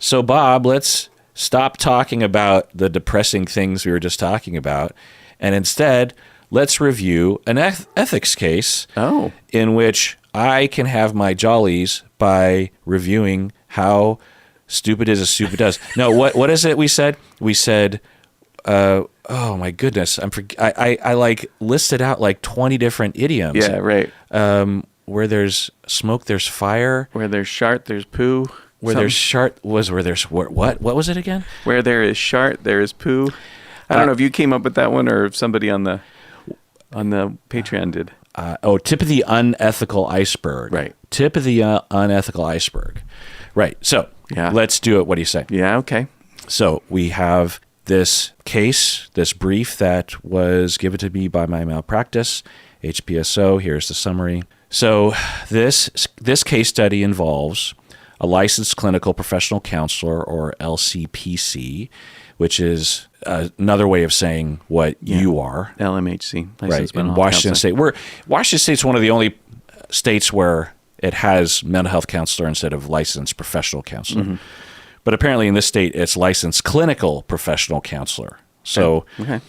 So, Bob, let's stop talking about the depressing things we were just talking about, and instead, let's review an ethics case in which I can have my jollies by reviewing how stupid is as stupid does. No, what is it we said? We said, oh my goodness, I like listed out like 20 different idioms. Yeah, right. Where there's smoke, there's fire. Where there's shart, there's poo. Where there's shart where there's what was it again? Where there is shart, there is poo. I don't know if you came up with that one or if somebody on the Patreon did. Tip of the unethical iceberg. Right. Tip of the unethical iceberg. Right. So let's do it. What do you say? Yeah. Okay. So we have this case, this brief that was given to me by my malpractice, HPSO. Here's the summary. So this case study involves a licensed clinical professional counselor, or LCPC, which is another way of saying what you are. LMHC, right? In Washington State. Washington State's one of the only states where it has mental health counselor instead of licensed professional counselor. Mm-hmm. But apparently in this state, it's licensed clinical professional counselor. So I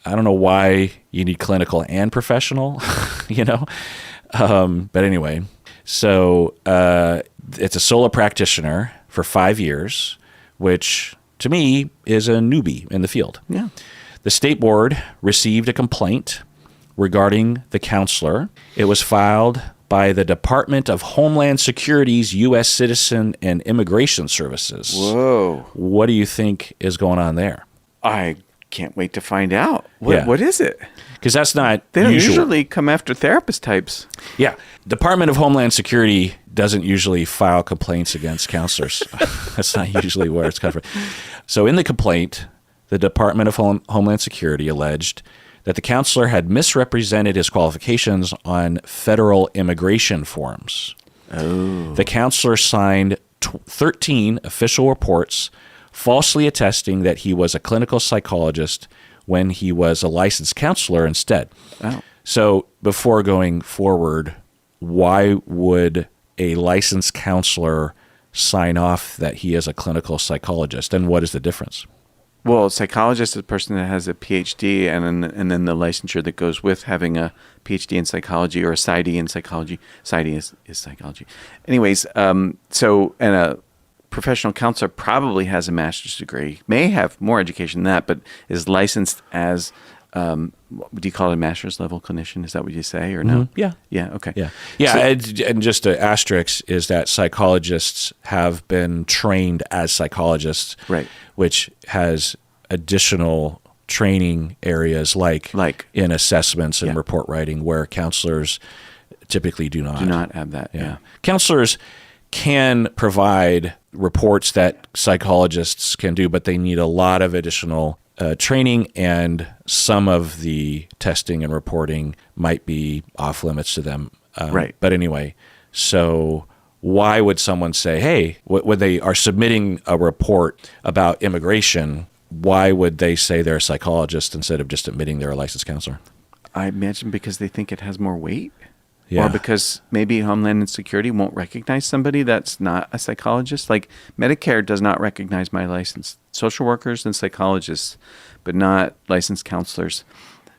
don't know why you need clinical and professional, But anyway, so it's a solo practitioner for 5 years, which to me is a newbie in the field. Yeah. The state board received a complaint regarding the counselor. It was filed by the Department of Homeland Security's U.S. Citizen and Immigration Services. Whoa. What do you think is going on there? I can't wait to find out. What is it? Because that's not They don't usual. usually come after therapist types. Yeah. Department of Homeland Security doesn't usually file complaints against counselors. That's not usually where it's covered. So in the complaint, the Department of Homeland Security alleged that the counselor had misrepresented his qualifications on federal immigration forms. Oh. The counselor signed 13 official reports falsely attesting that he was a clinical psychologist when he was a licensed counselor instead. Oh. So before going forward, why would a licensed counselor sign off that he is a clinical psychologist, and what is the difference? Well, a psychologist is a person that has a PhD and then the licensure that goes with having a PhD in psychology or a PsyD in psychology. PsyD is psychology. Anyways, and a professional counselor probably has a master's degree, may have more education than that, but is licensed as, what do you call it, a master's level clinician? Is that what you say or no? Mm-hmm. Yeah. Yeah, okay. Yeah, and just an asterisk is that psychologists have been trained as psychologists, right? Which has additional training areas like in assessments and report writing, where counselors typically do not. Do not have that, yeah. Counselors can provide reports that psychologists can do, but they need a lot of additional training, and some of the testing and reporting might be off limits to them. Right. But anyway, so why would someone say, hey, when they are submitting a report about immigration, why would they say they're a psychologist instead of just admitting they're a licensed counselor? I imagine because they think it has more weight. Yeah. Or because maybe Homeland Security won't recognize somebody that's not a psychologist. Like Medicare does not recognize my licensed social workers and psychologists, but not licensed counselors.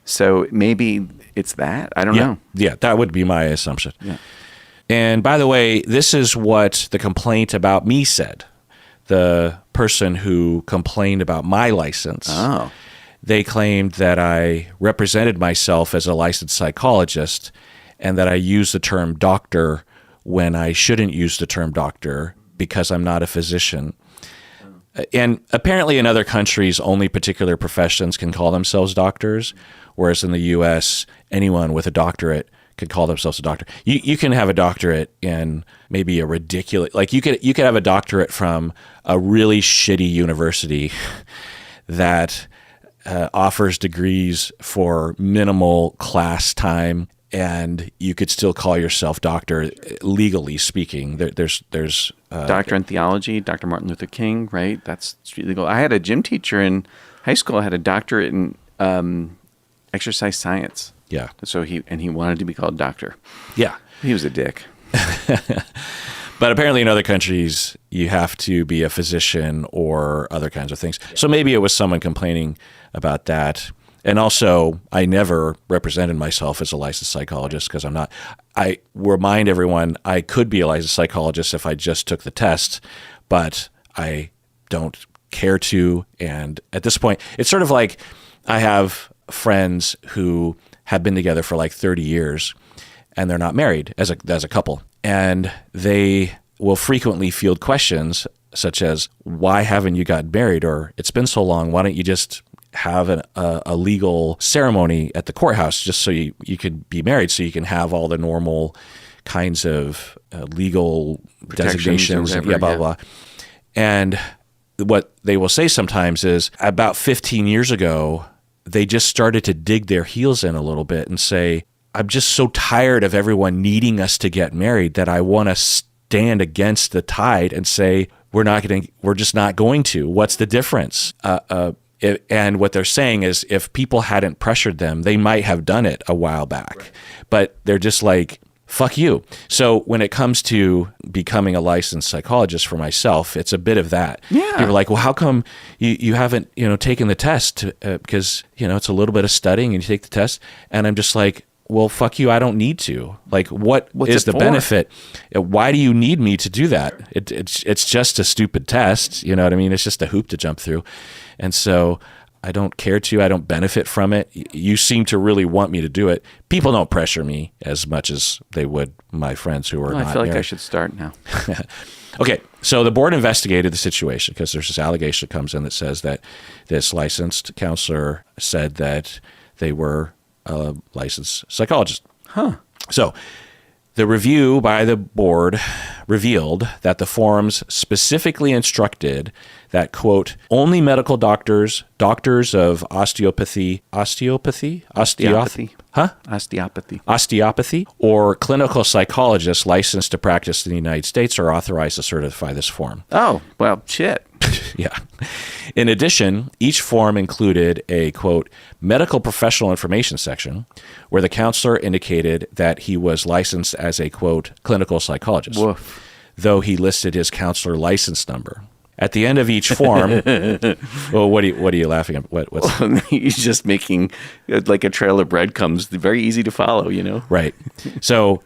So maybe it's that. I don't know. Yeah, that would be my assumption. Yeah. And by the way, this is what the complaint about me said. The person who complained about my license, they claimed that I represented myself as a licensed psychologist and that I use the term doctor when I shouldn't use the term doctor because I'm not a physician. And apparently in other countries, only particular professions can call themselves doctors, whereas in the U.S., anyone with a doctorate could call themselves a doctor. You can have a doctorate in maybe a ridiculous, like you could have a doctorate from a really shitty university that offers degrees for minimal class time, and you could still call yourself doctor, legally speaking. There's doctor in theology, Dr. Martin Luther King, right? That's street legal. I had a gym teacher in high school. I had a doctorate in exercise science. Yeah. So he wanted to be called doctor. Yeah. He was a dick. But apparently in other countries, you have to be a physician or other kinds of things. So maybe it was someone complaining about that. And also, I never represented myself as a licensed psychologist because I'm not. I remind everyone I could be a licensed psychologist if I just took the test, but I don't care to. And at this point, it's sort of like I have friends who have been together for like 30 years and they're not married as a couple. And they will frequently field questions such as, why haven't you gotten married? Or it's been so long, why don't you just have a legal ceremony at the courthouse just so you could be married, so you can have all the normal kinds of legal designations, whatever, blah, blah. And what they will say sometimes is, about 15 years ago, they just started to dig their heels in a little bit and say, I'm just so tired of everyone needing us to get married that I want to stand against the tide and say, we're just not going to. What's the difference? And what they're saying is, if people hadn't pressured them, they might have done it a while back. Right. But they're just like, fuck you. So when it comes to becoming a licensed psychologist for myself, it's a bit of that. Yeah. People are like, well, how come you haven't taken the test? Because it's a little bit of studying and you take the test. And I'm just like, well, fuck you. I don't need to. Like, what's is the benefit? Why do you need me to do that? It's just a stupid test. You know what I mean? It's just a hoop to jump through. And so I don't care to. I don't benefit from it. You seem to really want me to do it. People don't pressure me as much as they would my friends who are not I feel like married. I should start now. Okay, so the board investigated the situation because there's this allegation that comes in that says that this licensed counselor said that they were a licensed psychologist. Huh. So the review by the board revealed that the forms specifically instructed that, quote, only medical doctors of osteopathy, or clinical psychologists licensed to practice in the United States are authorized to certify this form. Oh, well, shit. Yeah. In addition, each form included a, quote, medical professional information section where the counselor indicated that he was licensed as a, quote, clinical psychologist, Woof. though he listed his counselor license number. At the end of each form, well, what are you laughing at? What's He's just making like a trail of breadcrumbs, very easy to follow, Right. So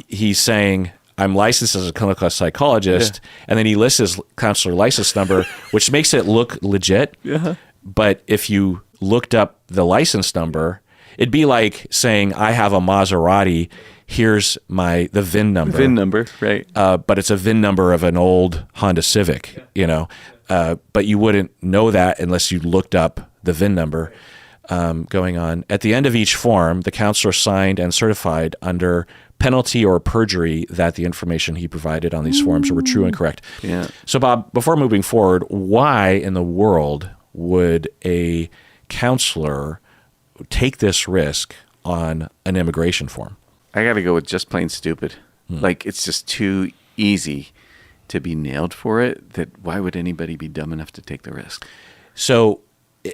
he's saying, I'm licensed as a clinical psychologist, and then he lists his counselor license number, which makes it look legit. Uh-huh. But if you looked up the license number, it'd be like saying, I have a Maserati, here's the VIN number. VIN number, right. But it's a VIN number of an old Honda Civic, but you wouldn't know that unless you looked up the VIN number going on. At the end of each form, the counselor signed and certified under penalty or perjury that the information he provided on these forms were true and correct. Yeah. So, Bob, before moving forward, why in the world would a counselor take this risk on an immigration form? I got to go with just plain stupid. Like, it's just too easy to be nailed for it. That why would anybody be dumb enough to take the risk? So,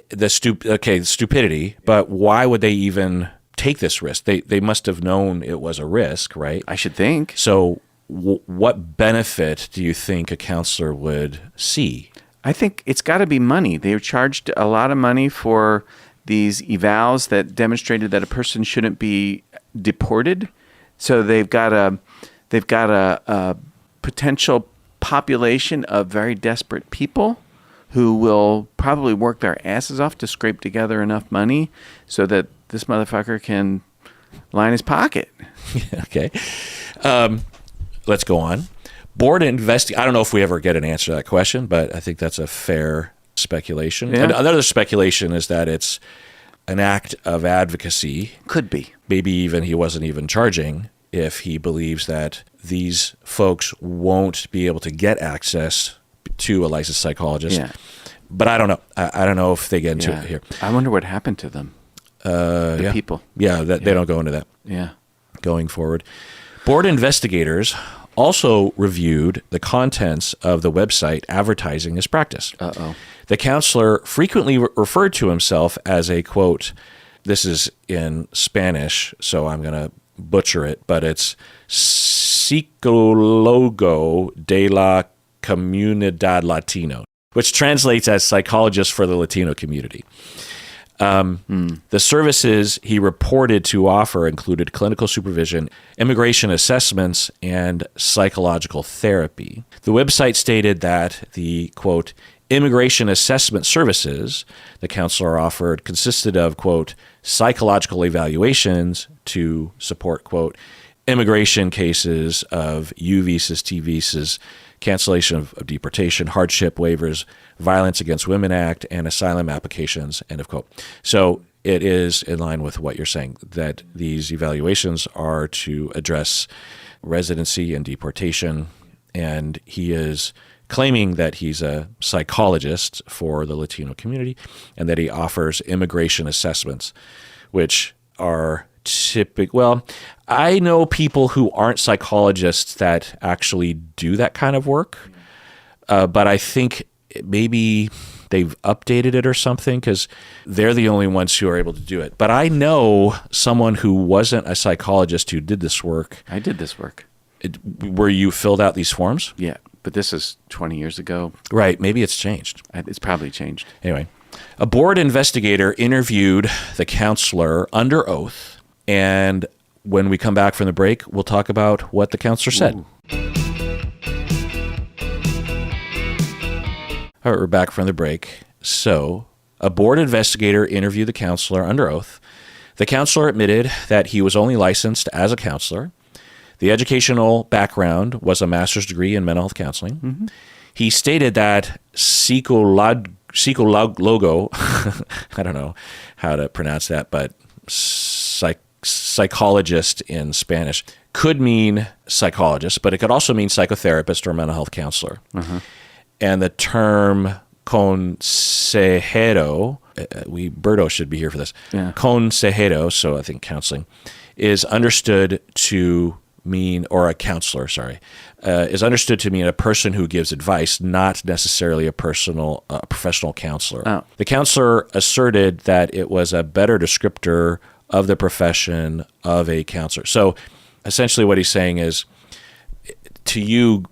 the stupidity, but why would they even take this risk? They must have known it was a risk, right? I should think. So what benefit do you think a counselor would see? I think it's got to be money. They were charged a lot of money for these evals that demonstrated that a person shouldn't be deported. So they've got a potential population of very desperate people who will probably work their asses off to scrape together enough money so that this motherfucker can line his pocket. Okay. Let's go on. Board I don't know if we ever get an answer to that question, but I think that's a fair speculation. Yeah. And another speculation is that it's an act of advocacy. Could be. Maybe even he wasn't even charging if he believes that these folks won't be able to get access to a licensed psychologist. Yeah. But I don't know. I don't know if they get into it here. I wonder what happened to them. The people. Yeah, they don't go into that. Yeah. Going forward. Board investigators also reviewed the contents of the website advertising this practice. Uh-oh. The counselor frequently referred to himself as a, quote, this is in Spanish, so I'm going to butcher it, but it's Psicólogo de la Comunidad Latino, which translates as psychologist for the Latino community. The services he reported to offer included clinical supervision, immigration assessments, and psychological therapy. The website stated that the, quote, immigration assessment services the counselor offered consisted of, quote, psychological evaluations to support, quote, immigration cases of U visas, T visas, cancellation of deportation, hardship waivers, Violence Against Women Act, and asylum applications, end of quote. So it is in line with what you're saying, that these evaluations are to address residency and deportation, and he is claiming that he's a psychologist for the Latino community and that he offers immigration assessments, which are typical. Well, I know people who aren't psychologists that actually do that kind of work, but I think maybe they've updated it or something because they're the only ones who are able to do it. But I know someone who wasn't a psychologist who did this work. I did this work. Where you filled out these forms? Yeah, but this is 20 years ago. Right. Maybe it's changed. It's probably changed. Anyway, a board investigator interviewed the counselor under oath, and when we come back from the break, we'll talk about what the counselor said. Ooh. All right, we're back from the break. So, a board investigator interviewed the counselor under oath. The counselor admitted that he was only licensed as a counselor. The educational background was a master's degree in mental health counseling. Mm-hmm. He stated that Psychologo, I don't know how to pronounce that, but psychologist in Spanish could mean psychologist, but it could also mean psychotherapist or mental health counselor. Mm-hmm. And the term consejero, Berto should be here for this. Yeah. Consejero, so I think counseling, is understood to mean, or a counselor, is understood to mean a person who gives advice, not necessarily a professional counselor. Oh. The counselor asserted that it was a better descriptor of the profession of a counselor. So essentially what he's saying is, to you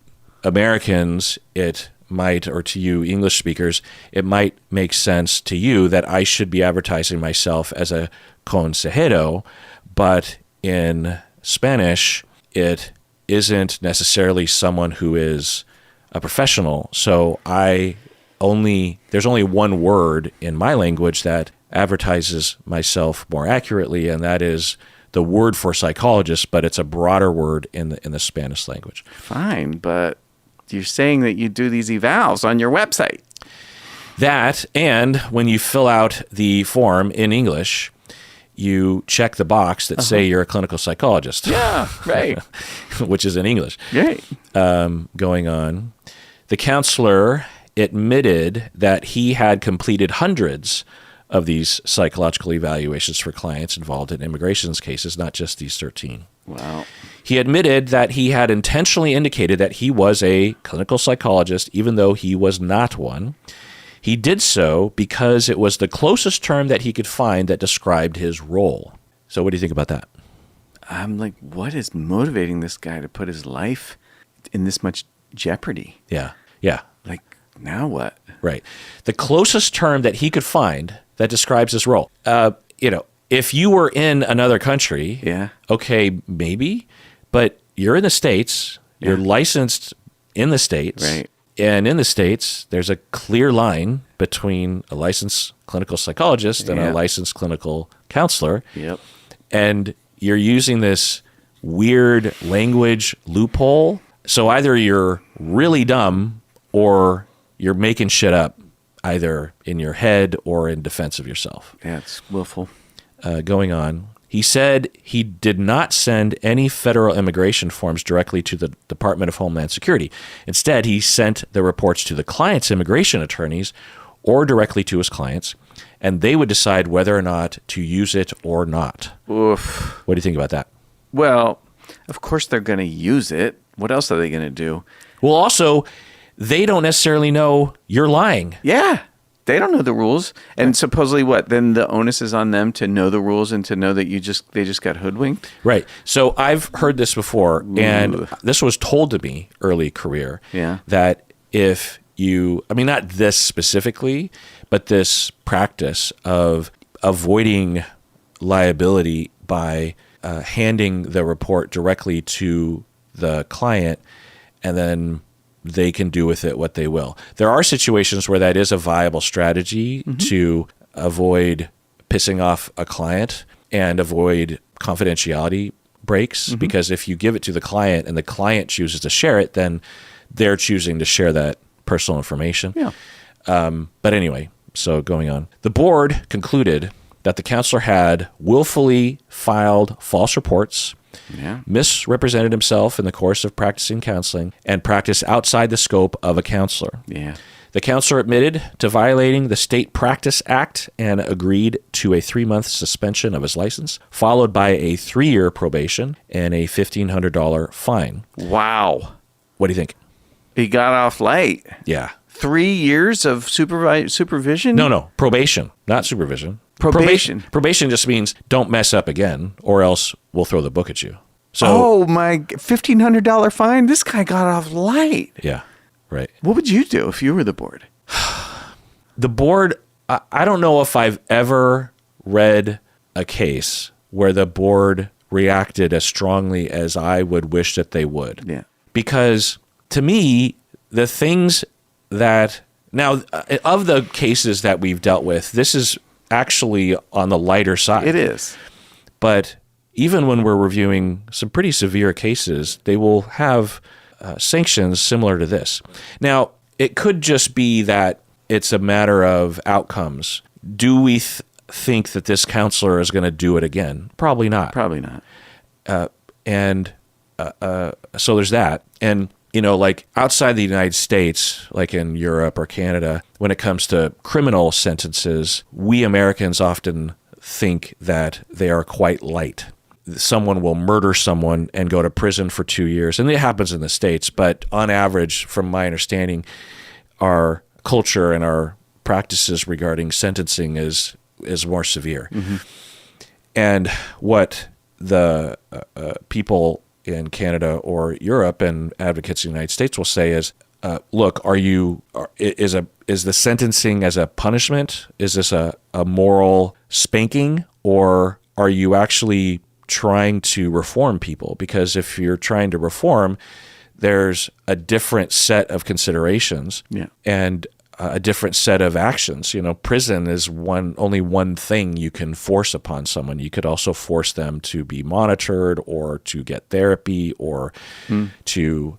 Americans, it might, or to you English speakers, it might make sense to you that I should be advertising myself as a consejero, but in Spanish, it isn't necessarily someone who is a professional. So there's only one word in my language that advertises myself more accurately, and that is the word for psychologist, but it's a broader word in the Spanish language. Fine, but you're saying that you do these evals on your website. That, and when you fill out the form in English, you check the box that say you're a clinical psychologist. Yeah, right. Which is in English. Right. Going on. The counselor admitted that he had completed hundreds of these psychological evaluations for clients involved in immigration cases, not just these 13. Wow. He admitted that he had intentionally indicated that he was a clinical psychologist, even though he was not one. He did so because it was the closest term that he could find that described his role. So what do you think about that? I'm like, what is motivating this guy to put his life in this much jeopardy? Yeah. Like, now what? Right. The closest term that he could find that describes his role. If you were in another country, okay, maybe, but you're in the States, you're licensed in the States, right? And in the States, there's a clear line between a licensed clinical psychologist and a licensed clinical counselor. Yep. And you're using this weird language loophole. So either you're really dumb or you're making shit up, either in your head or in defense of yourself. Yeah, it's willful. Going on. He said he did not send any federal immigration forms directly to the Department of Homeland Security. Instead, he sent the reports to the client's immigration attorneys or directly to his clients, and they would decide whether or not to use it or not. Oof. What do you think about that? Well, of course they're going to use it. What else are they going to do? Well, also, they don't necessarily know you're lying. Yeah. They don't know the rules. And supposedly what? Then the onus is on them to know the rules and to know that they just got hoodwinked? Right. So I've heard this before, and this was told to me early career, that if you, I mean, not this specifically, but this practice of avoiding liability by handing the report directly to the client, and then they can do with it what they will. There are situations where that is a viable strategy to avoid pissing off a client and avoid confidentiality breaks, because if you give it to the client and the client chooses to share it, then they're choosing to share that personal information. Yeah. But anyway, so going on. The board concluded that the counselor had willfully filed false reports, misrepresented himself in the course of practicing counseling, and practiced outside the scope of a counselor. Yeah. The counselor admitted to violating the State Practice Act and agreed to a 3-month suspension of his license, followed by a 3-year probation and a $1,500 fine. Wow. What do you think? He got off light. Yeah. 3 years of supervision? No, probation, not supervision. Probation. Probation just means don't mess up again, or else we'll throw the book at you. So, oh my, $1,500 fine? This guy got off light. Yeah, right. What would you do if you were the board? The board, I don't know if I've ever read a case where the board reacted as strongly as I would wish that they would. Yeah. Because to me, the things that, now, of the cases that we've dealt with, this is actually on the lighter side. It is. But even when we're reviewing some pretty severe cases, they will have sanctions similar to this. Now, it could just be that it's a matter of outcomes. Do we think that this counselor is going to do it again? Probably not. Probably not. So there's that. And, you know, like outside the United States, like in Europe or Canada, when it comes to criminal sentences, we Americans often think that they are quite light. Someone will murder someone and go to prison for 2 years. And it happens in the States, but on average, from my understanding, our culture and our practices regarding sentencing is more severe. And what the people in Canada or Europe and advocates in the United States will say is, look, is the sentencing as a punishment? Is this a moral spanking, or are you actually trying to reform people? Because if you're trying to reform, there's a different set of considerations and a different set of actions. You know, prison is only one thing you can force upon someone. You could also force them to be monitored or to get therapy or to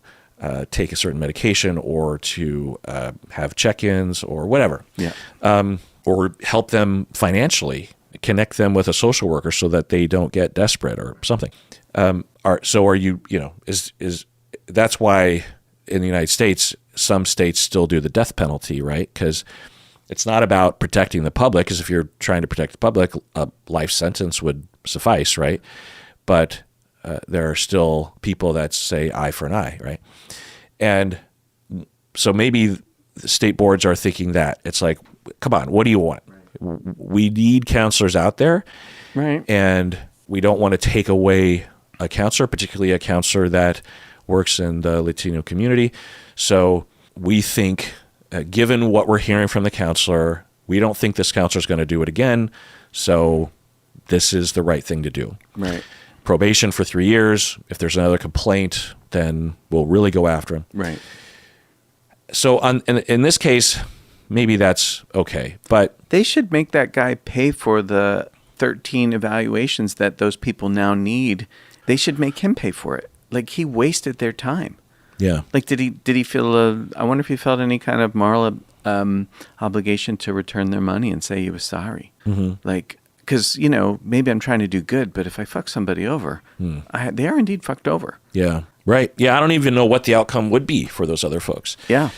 take a certain medication or to have check-ins or whatever. Or help them financially, connect them with a social worker so that they don't get desperate or something. That's why in the United States, some states still do the death penalty, right? Because it's not about protecting the public, because if you're trying to protect the public, a life sentence would suffice, right? But there are still people that say eye for an eye, right? And so maybe the state boards are thinking that. It's like, come on, what do you want? We need counselors out there, right? And we don't want to take away a counselor, particularly a counselor that works in the Latino community. So we think, given what we're hearing from the counselor, we don't think this counselor is going to do it again. So this is the right thing to do. Right. Probation for 3 years. If there's another complaint, then we'll really go after him. Right. So in this case, maybe that's okay. But they should make that guy pay for the 13 evaluations that those people now need. They should make him pay for it. Like, he wasted their time. Yeah. Like, did he feel I wonder if he felt any kind of moral obligation to return their money and say he was sorry. Like, because, you know, maybe I'm trying to do good, but if I fuck somebody over, they are indeed fucked over. Yeah. Right. Yeah. I don't even know what the outcome would be for those other folks. Yeah.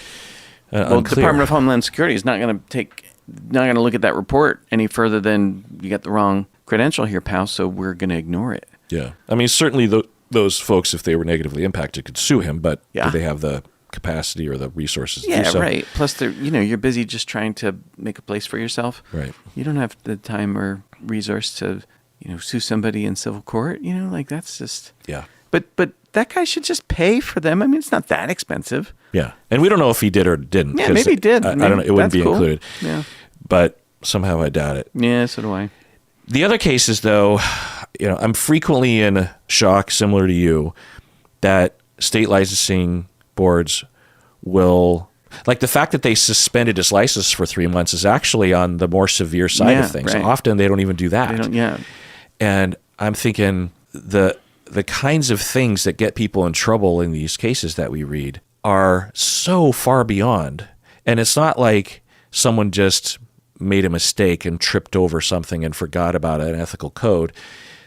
Well, the Department of Homeland Security is not going to look at that report any further than you got the wrong credential here, pal. So we're going to ignore it. Yeah. I mean, certainly those folks, if they were negatively impacted, could sue him, but do they have the capacity or the resources to Yeah, do so. right. Plus, you're busy just trying to make a place for yourself. Right. You don't have the time or resource to, sue somebody in civil court. Like that's just... Yeah. But that guy should just pay for them. I mean, it's not that expensive. Yeah. And we don't know if he did or didn't. Yeah, maybe he did. I don't know. It wouldn't be cool. included. Yeah. But somehow I doubt it. Yeah, so do I. The other cases, though, I'm frequently in shock, similar to you, that state licensing boards will... Like the fact that they suspended his license for 3 months is actually on the more severe side of things. Right. Often they don't even do that. They don't, yeah. And I'm thinking the kinds of things that get people in trouble in these cases that we read are so far beyond. And it's not like someone just made a mistake and tripped over something and forgot about an ethical code.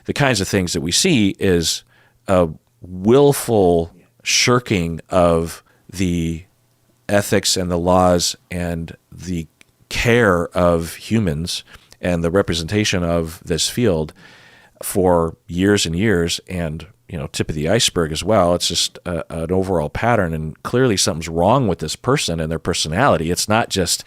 The kinds of things that we see is a willful shirking of the ethics and the laws and the care of humans and the representation of this field for years and years, and tip of the iceberg as well. It's just an overall pattern, and clearly something's wrong with this person and their personality. It's not just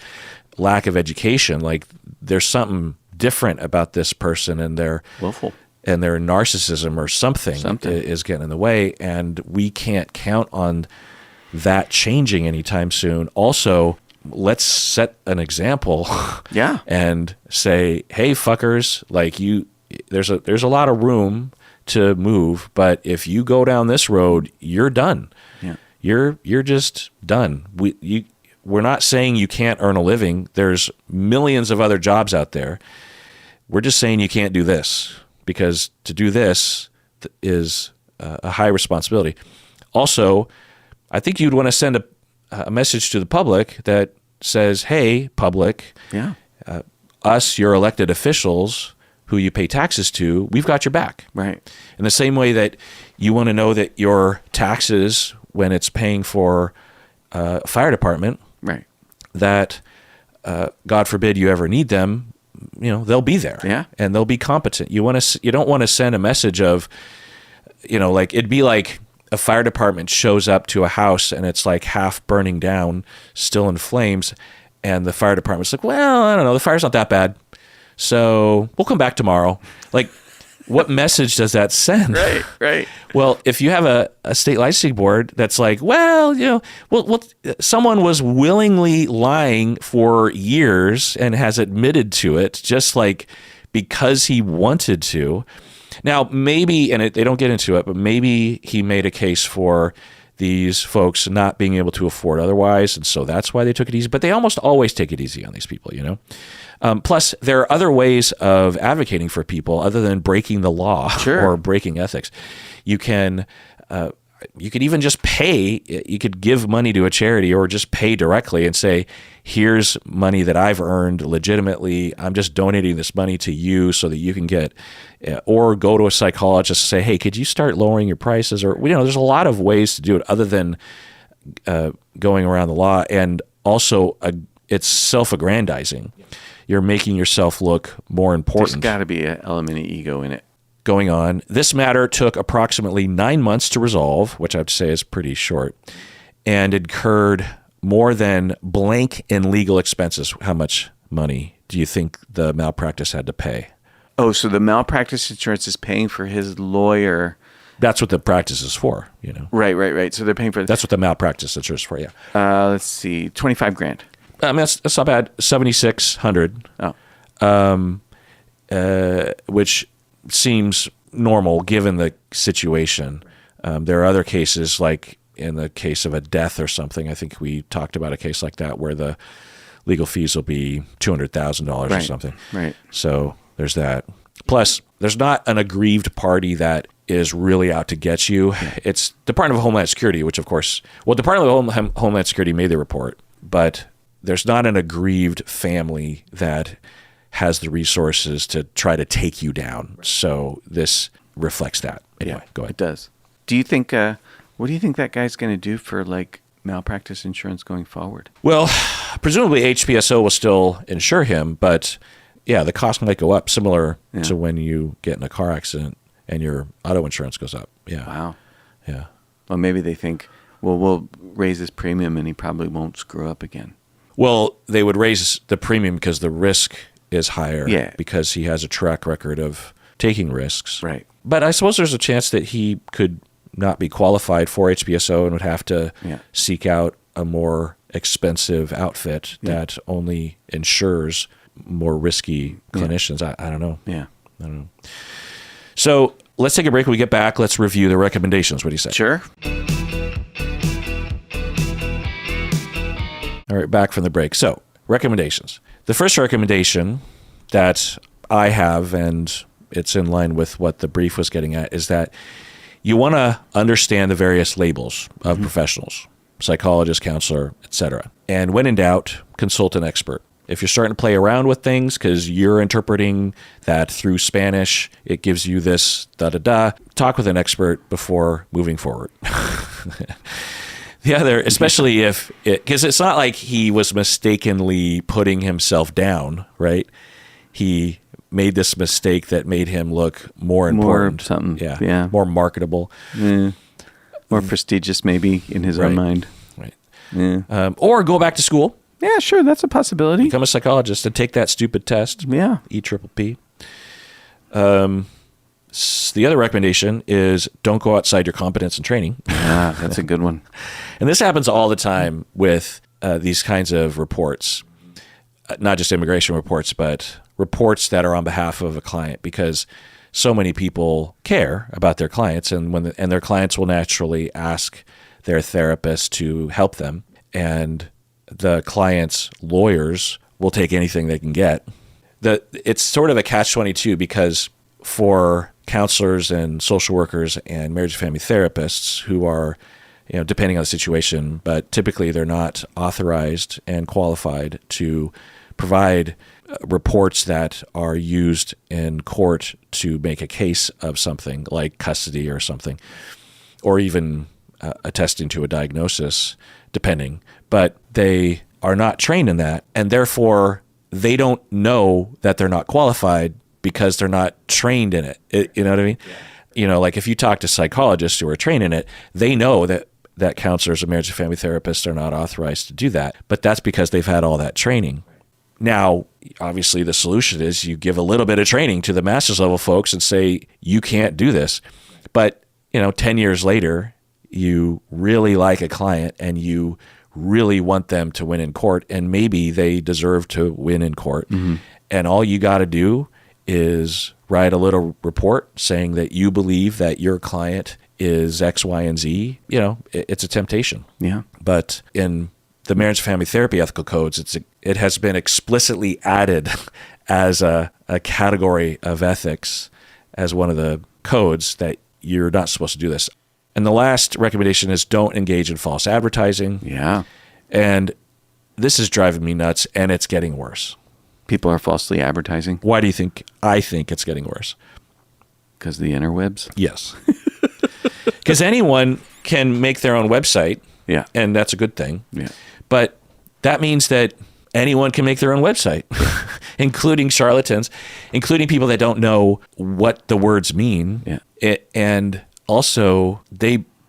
lack of education. Like there's something different about this person and their willful and their narcissism or something is getting in the way, and we can't count on that changing anytime soon. Also, let's set an example. Yeah. And say, hey, fuckers, like there's a lot of room to move, but if you go down this road, you're done. Yeah. You're just done. We're not saying you can't earn a living. There's millions of other jobs out there. We're just saying you can't do this, because to do this is a high responsibility. Also, I think you'd want to send a message to the public that says, hey, public, us, your elected officials who you pay taxes to, we've got your back. Right. In the same way that you want to know that your taxes, when it's paying for a fire department, right, that God forbid you ever need them, they'll be there. Yeah. And they'll be competent. You don't want to send a message of, like it'd be like a fire department shows up to a house and it's like half burning down, still in flames, and the fire department's like, well, I don't know, the fire's not that bad, so we'll come back tomorrow. Like, what message does that send? Right. Well, if you have a state licensing board that's like, well, someone was willingly lying for years and has admitted to it, just like because he wanted to. Now, maybe, and they don't get into it, but maybe he made a case for these folks not being able to afford otherwise, and so that's why they took it easy. But they almost always take it easy on these people, Plus, there are other ways of advocating for people other than breaking the law or breaking ethics. You can even just pay. You could give money to a charity or just pay directly and say, here's money that I've earned legitimately. I'm just donating this money to you so that you can get, or go to a psychologist and say, hey, could you start lowering your prices? Or, there's a lot of ways to do it other than going around the law. And also, it's self-aggrandizing. You're making yourself look more important. There's got to be an element of ego in it. Going on. This matter took approximately 9 months to resolve, which I would say is pretty short, and incurred more than blank in legal expenses. How much money do you think the malpractice had to pay? Oh, so the malpractice insurance is paying for his lawyer. That's what the practice is for, Right. So they're paying for... That's what the malpractice insurance is for, yeah. Let's see, $25,000. I mean, that's not bad. $7,600. Oh. Which seems normal given the situation. There are other cases, like in the case of a death or something. I think we talked about a case like that where the legal fees will be $200,000 or something. Right. So there's that. Plus, there's not an aggrieved party that is really out to get you. It's Department of Homeland Security, which of course, Department of Homeland Security made the report, but there's not an aggrieved family that has the resources to try to take you down. So this reflects that. Anyway, go ahead. It does. Do you think, what do you think that guy's going to do for malpractice insurance going forward? Well, presumably HPSO will still insure him, but the cost might go up, similar to when you get in a car accident and your auto insurance goes up. Yeah. Wow. Yeah. Well, maybe they think, well, we'll raise his premium and he probably won't screw up again. Well, they would raise the premium because the risk is higher. Yeah. Because he has a track record of taking risks. Right. But I suppose there's a chance that he could not be qualified for HBSO and would have to seek out a more expensive outfit that only insures more risky clinicians. I don't know. Yeah. I don't know. So let's take a break. When we get back, let's review the recommendations. What do you say? Sure. All right, back from the break. So, recommendations. The first recommendation that I have, and it's in line with what the brief was getting at, is that you want to understand the various labels of professionals, psychologist, counselor, etc. And when in doubt, consult an expert. If you're starting to play around with things because you're interpreting that through Spanish, it gives you this da-da-da, talk with an expert before moving forward. The other, especially because it's not like he was mistakenly putting himself down, right? He made this mistake that made him look more important. More something. Yeah. More marketable. More prestigious maybe in his own mind. Right. Yeah. Or go back to school. Yeah, sure. That's a possibility. Become a psychologist and take that stupid test. Yeah. EPPP. The other recommendation is don't go outside your competence and training. Yeah, that's a good one. And this happens all the time with these kinds of reports, not just immigration reports, but reports that are on behalf of a client, because so many people care about their clients, and and their clients will naturally ask their therapist to help them, and the client's lawyers will take anything they can get. It's sort of a catch-22 because for counselors and social workers and marriage and family therapists who are, depending on the situation, but typically they're not authorized and qualified to provide reports that are used in court to make a case of something like custody or something, or even attesting to a diagnosis, depending. But they are not trained in that, and therefore they don't know that they're not qualified because they're not trained in it. You know what I mean? Yeah. Like if you talk to psychologists who are trained in it, they know that counselors and marriage and family therapists are not authorized to do that, but that's because they've had all that training. Now, obviously the solution is you give a little bit of training to the master's level folks and say, you can't do this. But, 10 years later, you really like a client and you really want them to win in court, and maybe they deserve to win in court. Mm-hmm. And all you got to do is write a little report saying that you believe that your client is X, Y, and Z. It's a temptation. Yeah. But in the marriage and family therapy ethical codes, it has been explicitly added as a category of ethics as one of the codes that you're not supposed to do this. And the last recommendation is don't engage in false advertising. Yeah. And this is driving me nuts, and it's getting worse. People are falsely advertising. Why do you think I think it's getting worse? Because the interwebs? Yes. Because anyone can make their own website. Yeah. And that's a good thing. Yeah. But that means that anyone can make their own website, including charlatans, including people that don't know what the words mean. Yeah. And also,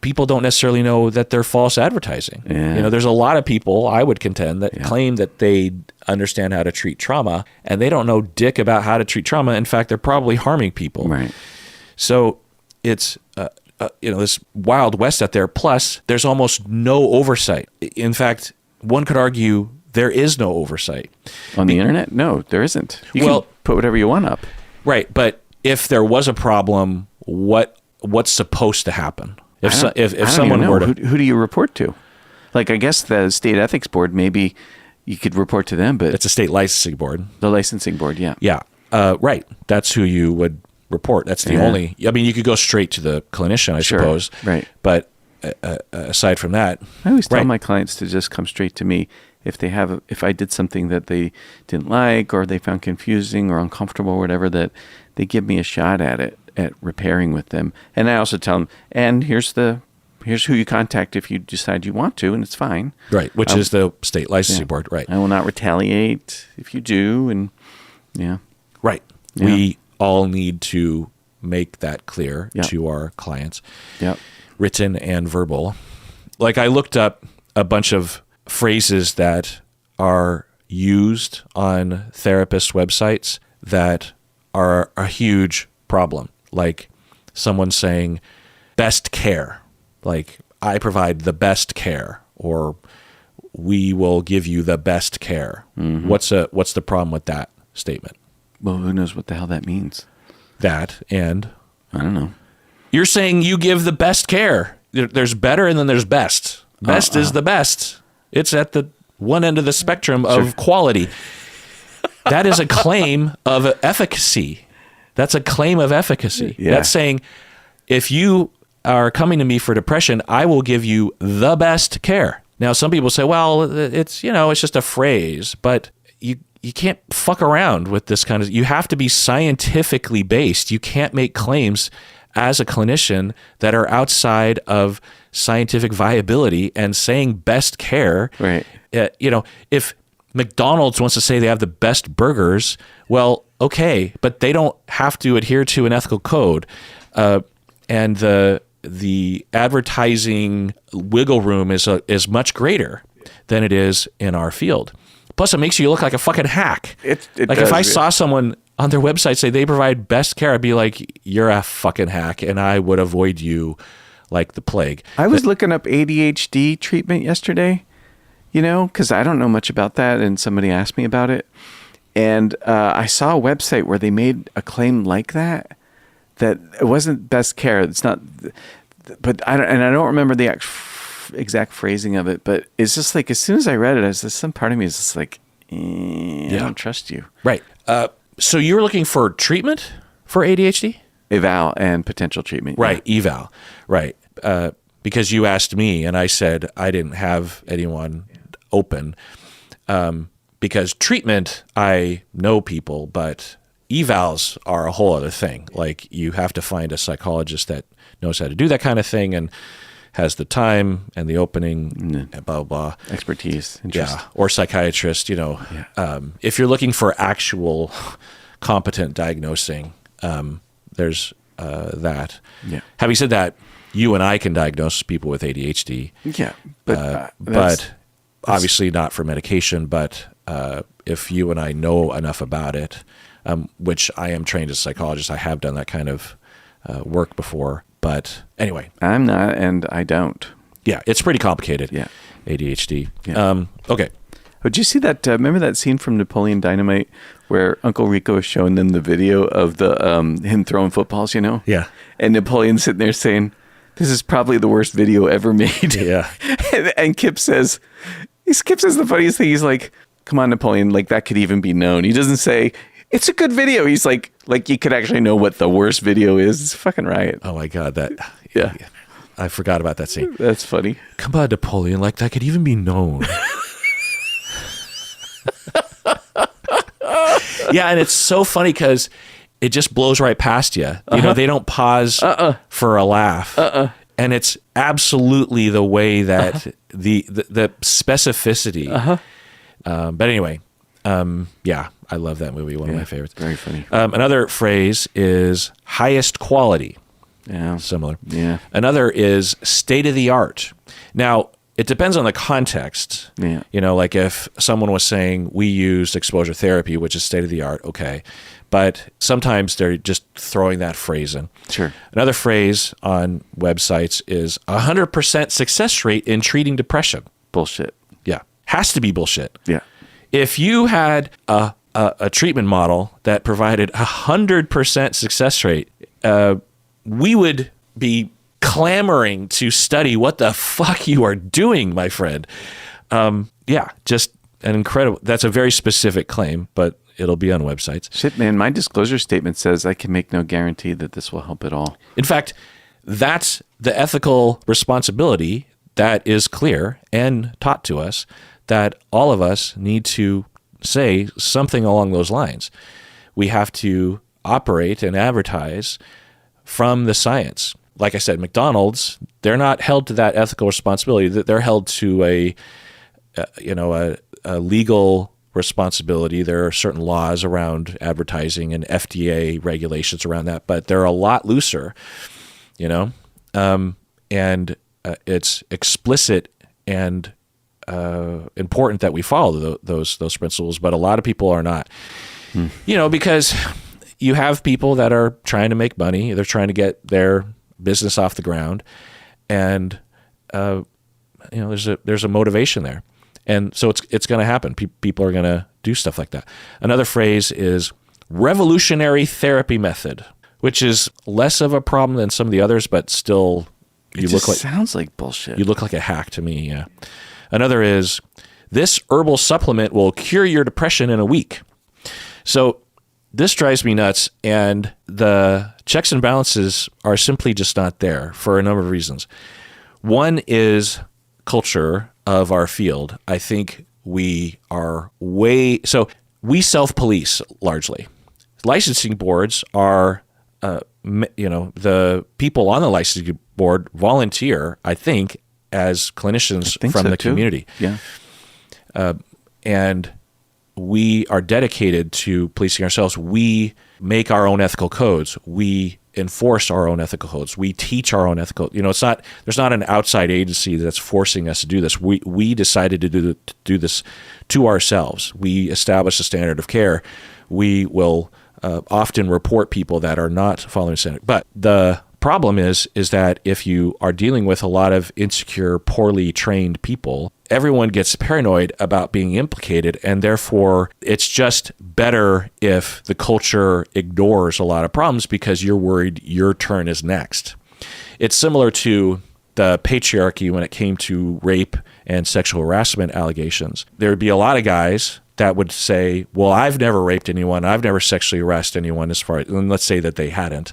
people don't necessarily know that they're false advertising. Yeah. There's a lot of people, I would contend, that claim that they understand how to treat trauma, and they don't know dick about how to treat trauma. In fact, they're probably harming people. Right. So it's this wild west out there. Plus, there's almost no oversight. In fact, one could argue there is no oversight on the internet. No, there isn't. You can put whatever you want up. Right, but if there was a problem, what's supposed to happen? If someone were to, who do you report to? Like, I guess the state ethics board, maybe you could report to them, but it's a state licensing board. The licensing board, yeah. Yeah, right. That's who you would report. That's the only. I mean, you could go straight to the clinician, I suppose. Right. But aside from that, I always tell my clients to just come straight to me if I did something that they didn't like or they found confusing or uncomfortable or whatever, that they give me a shot at it, at repairing with them. And I also tell them, and here's who you contact if you decide you want to, and it's fine. Right, which is the state licensing board. Right. I will not retaliate if you do, and right. Yeah. We all need to make that clear to our clients, written and verbal. like I looked up a bunch of phrases that are used on therapist websites that are a huge problem. Like someone saying best care, like I provide the best care, or we will give you the best care. Mm-hmm. What's the problem with that statement? Well, who knows what the hell that means? That, and I don't know. You're saying you give the best care. There's better and then there's best. Best is the best. It's at the one end of the spectrum of quality. That is a claim of efficacy. That's a claim of efficacy. Yeah. That's saying, if you are coming to me for depression, I will give you the best care. Now, some people say, well, it's just a phrase, but you can't fuck around with this kind of, you have to be scientifically based. You can't make claims as a clinician that are outside of scientific viability, and saying best care. Right. If McDonald's wants to say they have the best burgers, well, okay, but they don't have to adhere to an ethical code. And the advertising wiggle room is much greater than it is in our field. Plus, it makes you look like a fucking hack. It like does, if I saw someone on their website say they provide best care, I'd be like, you're a fucking hack, and I would avoid you like the plague. I was looking up ADHD treatment yesterday, because I don't know much about that, and somebody asked me about it. And I saw a website where they made a claim like that it wasn't best care. It's not, but I don't remember the exact phrasing of it, but it's just like, as soon as I read it, some part of me is just like, I don't trust you. Right. So you were looking for treatment for ADHD? Eval and potential treatment. Right. Yeah. Eval. Right. Because you asked me and I said I didn't have anyone open. Because treatment, I know people, but evals are a whole other thing. Like, you have to find a psychologist that knows how to do that kind of thing and has the time and the opening, and blah, blah, blah. Expertise. Interest. Yeah. Or psychiatrist, if you're looking for actual competent diagnosing, there's that. Yeah. Having said that, you and I can diagnose people with ADHD. Yeah. But obviously not for medication, but if you and I know enough about it, which I am trained as a psychologist, I have done that kind of work before. But anyway. I'm not, and I don't. Yeah, it's pretty complicated. Yeah. ADHD. Yeah. Okay. Oh, did you see that? Remember that scene from Napoleon Dynamite where Uncle Rico is showing them the video of the him throwing footballs, Yeah. And Napoleon's sitting there saying, this is probably the worst video ever made. Yeah. and Kip says the funniest thing. He's like, come on, Napoleon, like that could even be known. He doesn't say, it's a good video. He's like you could actually know what the worst video is. It's a fucking riot. Oh my God. Yeah. I forgot about that scene. That's funny. Come on, Napoleon, like that could even be known. Yeah, and it's so funny because it just blows right past you. They don't pause for a laugh. And it's absolutely the way that the specificity. But anyway, yeah, I love that movie. One of my favorites. Very funny. Another phrase is highest quality. Yeah. Similar. Yeah. Another is state of the art. Now, it depends on the context. Yeah. Like if someone was saying we use exposure therapy, which is state of the art, okay. But sometimes they're just throwing that phrase in. Sure. Another phrase on websites is 100% success rate in treating depression. Bullshit. Yeah. Has to be bullshit. Yeah. If you had a treatment model that provided 100% success rate, we would be clamoring to study what the fuck you are doing, my friend. Yeah, just an incredible, that's a very specific claim, but it'll be on websites. Shit, man, my disclosure statement says I can make no guarantee that this will help at all. In fact, that's the ethical responsibility that is clear and taught to us, that all of us need to say something along those lines. We have to operate and advertise from the science. Like I said, McDonald's, they're not held to that ethical responsibility. They're held to a legal responsibility. There are certain laws around advertising and FDA regulations around that, but they're a lot looser, and it's explicit and important that we follow those principles, but a lot of people are not. Because you have people that are trying to make money, they're trying to get their business off the ground, and there's a motivation there, and so it's going to happen. People are going to do stuff like that. Another phrase is revolutionary therapy method, which is less of a problem than some of the others, but still, sounds like bullshit. You look like a hack to me. Yeah. Another is, this herbal supplement will cure your depression in a week. So this drives me nuts, and the checks and balances are simply just not there for a number of reasons. One is culture of our field. I think we are so we self-police largely. Licensing boards are, the people on the licensing board volunteer, I think, as clinicians from the community. Yeah. And we are dedicated to policing ourselves. We make our own ethical codes. We enforce our own ethical codes. We teach our own ethical. There's not an outside agency that's forcing us to do this. We decided to do this to ourselves. We establish a standard of care. We will often report people that are not following standard. But the problem is that if you are dealing with a lot of insecure, poorly trained people, everyone gets paranoid about being implicated, and therefore it's just better if the culture ignores a lot of problems because you're worried your turn is next. It's similar to the patriarchy when it came to rape and sexual harassment allegations. There would be a lot of guys that would say, well, I've never raped anyone, I've never sexually harassed anyone, and let's say that they hadn't.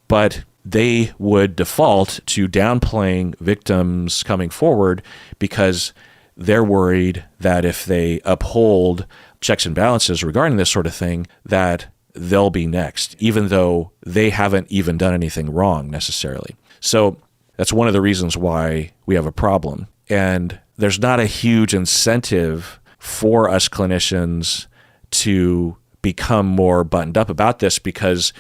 But they would default to downplaying victims coming forward because they're worried that if they uphold checks and balances regarding this sort of thing, that they'll be next, even though they haven't even done anything wrong necessarily. So that's one of the reasons why we have a problem. And there's not a huge incentive for us clinicians to become more buttoned up about this because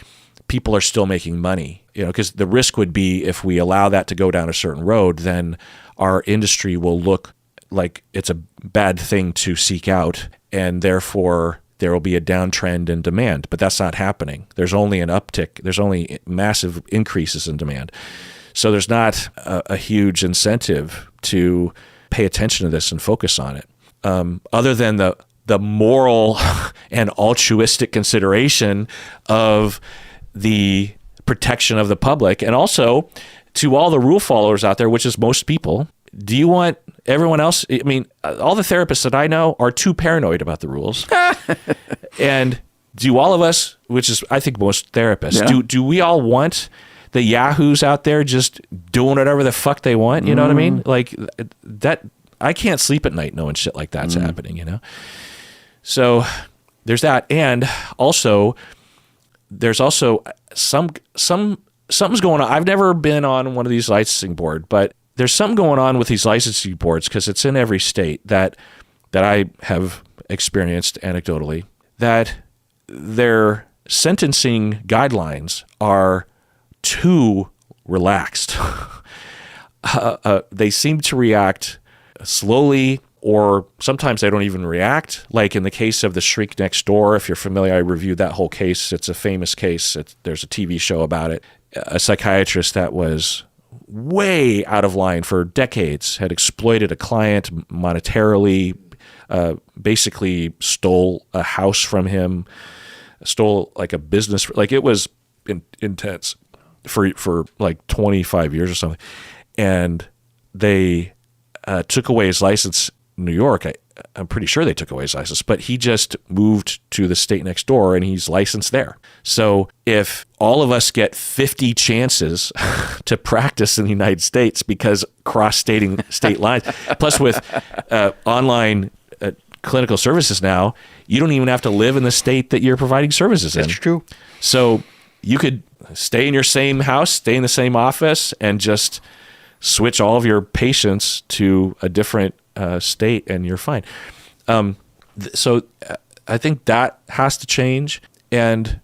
people are still making money. Because the risk would be if we allow that to go down a certain road, then our industry will look like it's a bad thing to seek out, and therefore there will be a downtrend in demand. But that's not happening. There's only an uptick. There's only massive increases in demand. So there's not a huge incentive to pay attention to this and focus on it. Other than the moral and altruistic consideration of the protection of the public, and also to all the rule followers out there, which is most people. Do you want everyone else? I mean, all the therapists that I know are too paranoid about the rules. And do all of us, which is I think most therapists, do we all want the yahoos out there just doing whatever the fuck they want? You know what I mean? Like that, I can't sleep at night knowing shit like that's happening, So there's that. And also, there's also something's going on. I've never been on one of these licensing boards, but there's something going on with these licensing boards because it's in every state that I have experienced anecdotally, that their sentencing guidelines are too relaxed. They seem to react slowly, or sometimes they don't even react. Like in the case of the Shriek Next Door, if you're familiar, I reviewed that whole case. It's a famous case. There's a TV show about it. A psychiatrist that was way out of line for decades had exploited a client monetarily, basically stole a house from him, stole like a business. Like it was intense for like 25 years or something. And they took away his license in New York. I'm pretty sure they took away his license, but he just moved to the state next door and he's licensed there. So if all of us get 50 chances to practice in the United States because cross-state lines, plus with online clinical services now, you don't even have to live in the state that you're providing services in. That's true. So you could stay in your same house, stay in the same office, and just switch all of your patients to a different state and you're fine. So I think that has to change. And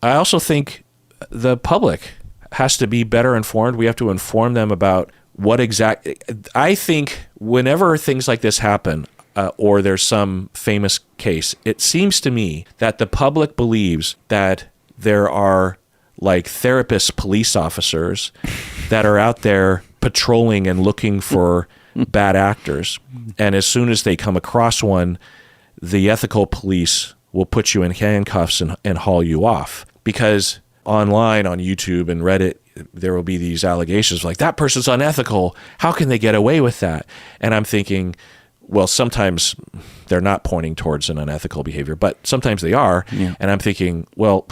I also think the public has to be better informed. We have to inform them about I think whenever things like this happen, or there's some famous case, it seems to me that the public believes that there are like therapist police officers that are out there patrolling and looking for bad actors. And as soon as they come across one, the ethical police will put you in handcuffs and haul you off. Because online on YouTube and Reddit, there will be these allegations like, that person's unethical. How can they get away with that? And I'm thinking, well, sometimes they're not pointing towards an unethical behavior, but sometimes they are. Yeah. And I'm thinking, well,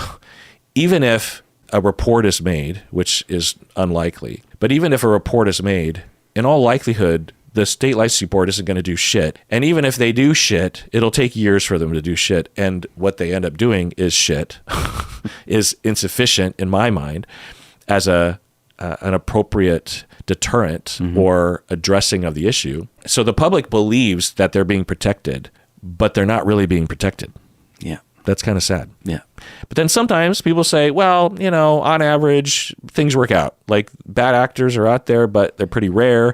even if a report is made, which is unlikely, but even if a report is made, in all likelihood, the state licensing board isn't going to do shit. And even if they do shit, it'll take years for them to do shit. And what they end up doing is shit, is insufficient in my mind as an appropriate deterrent or addressing of the issue. So the public believes that they're being protected, but they're not really being protected. Yeah. That's kind of sad. Yeah. But then sometimes people say, well, on average, things work out. Like bad actors are out there, but they're pretty rare.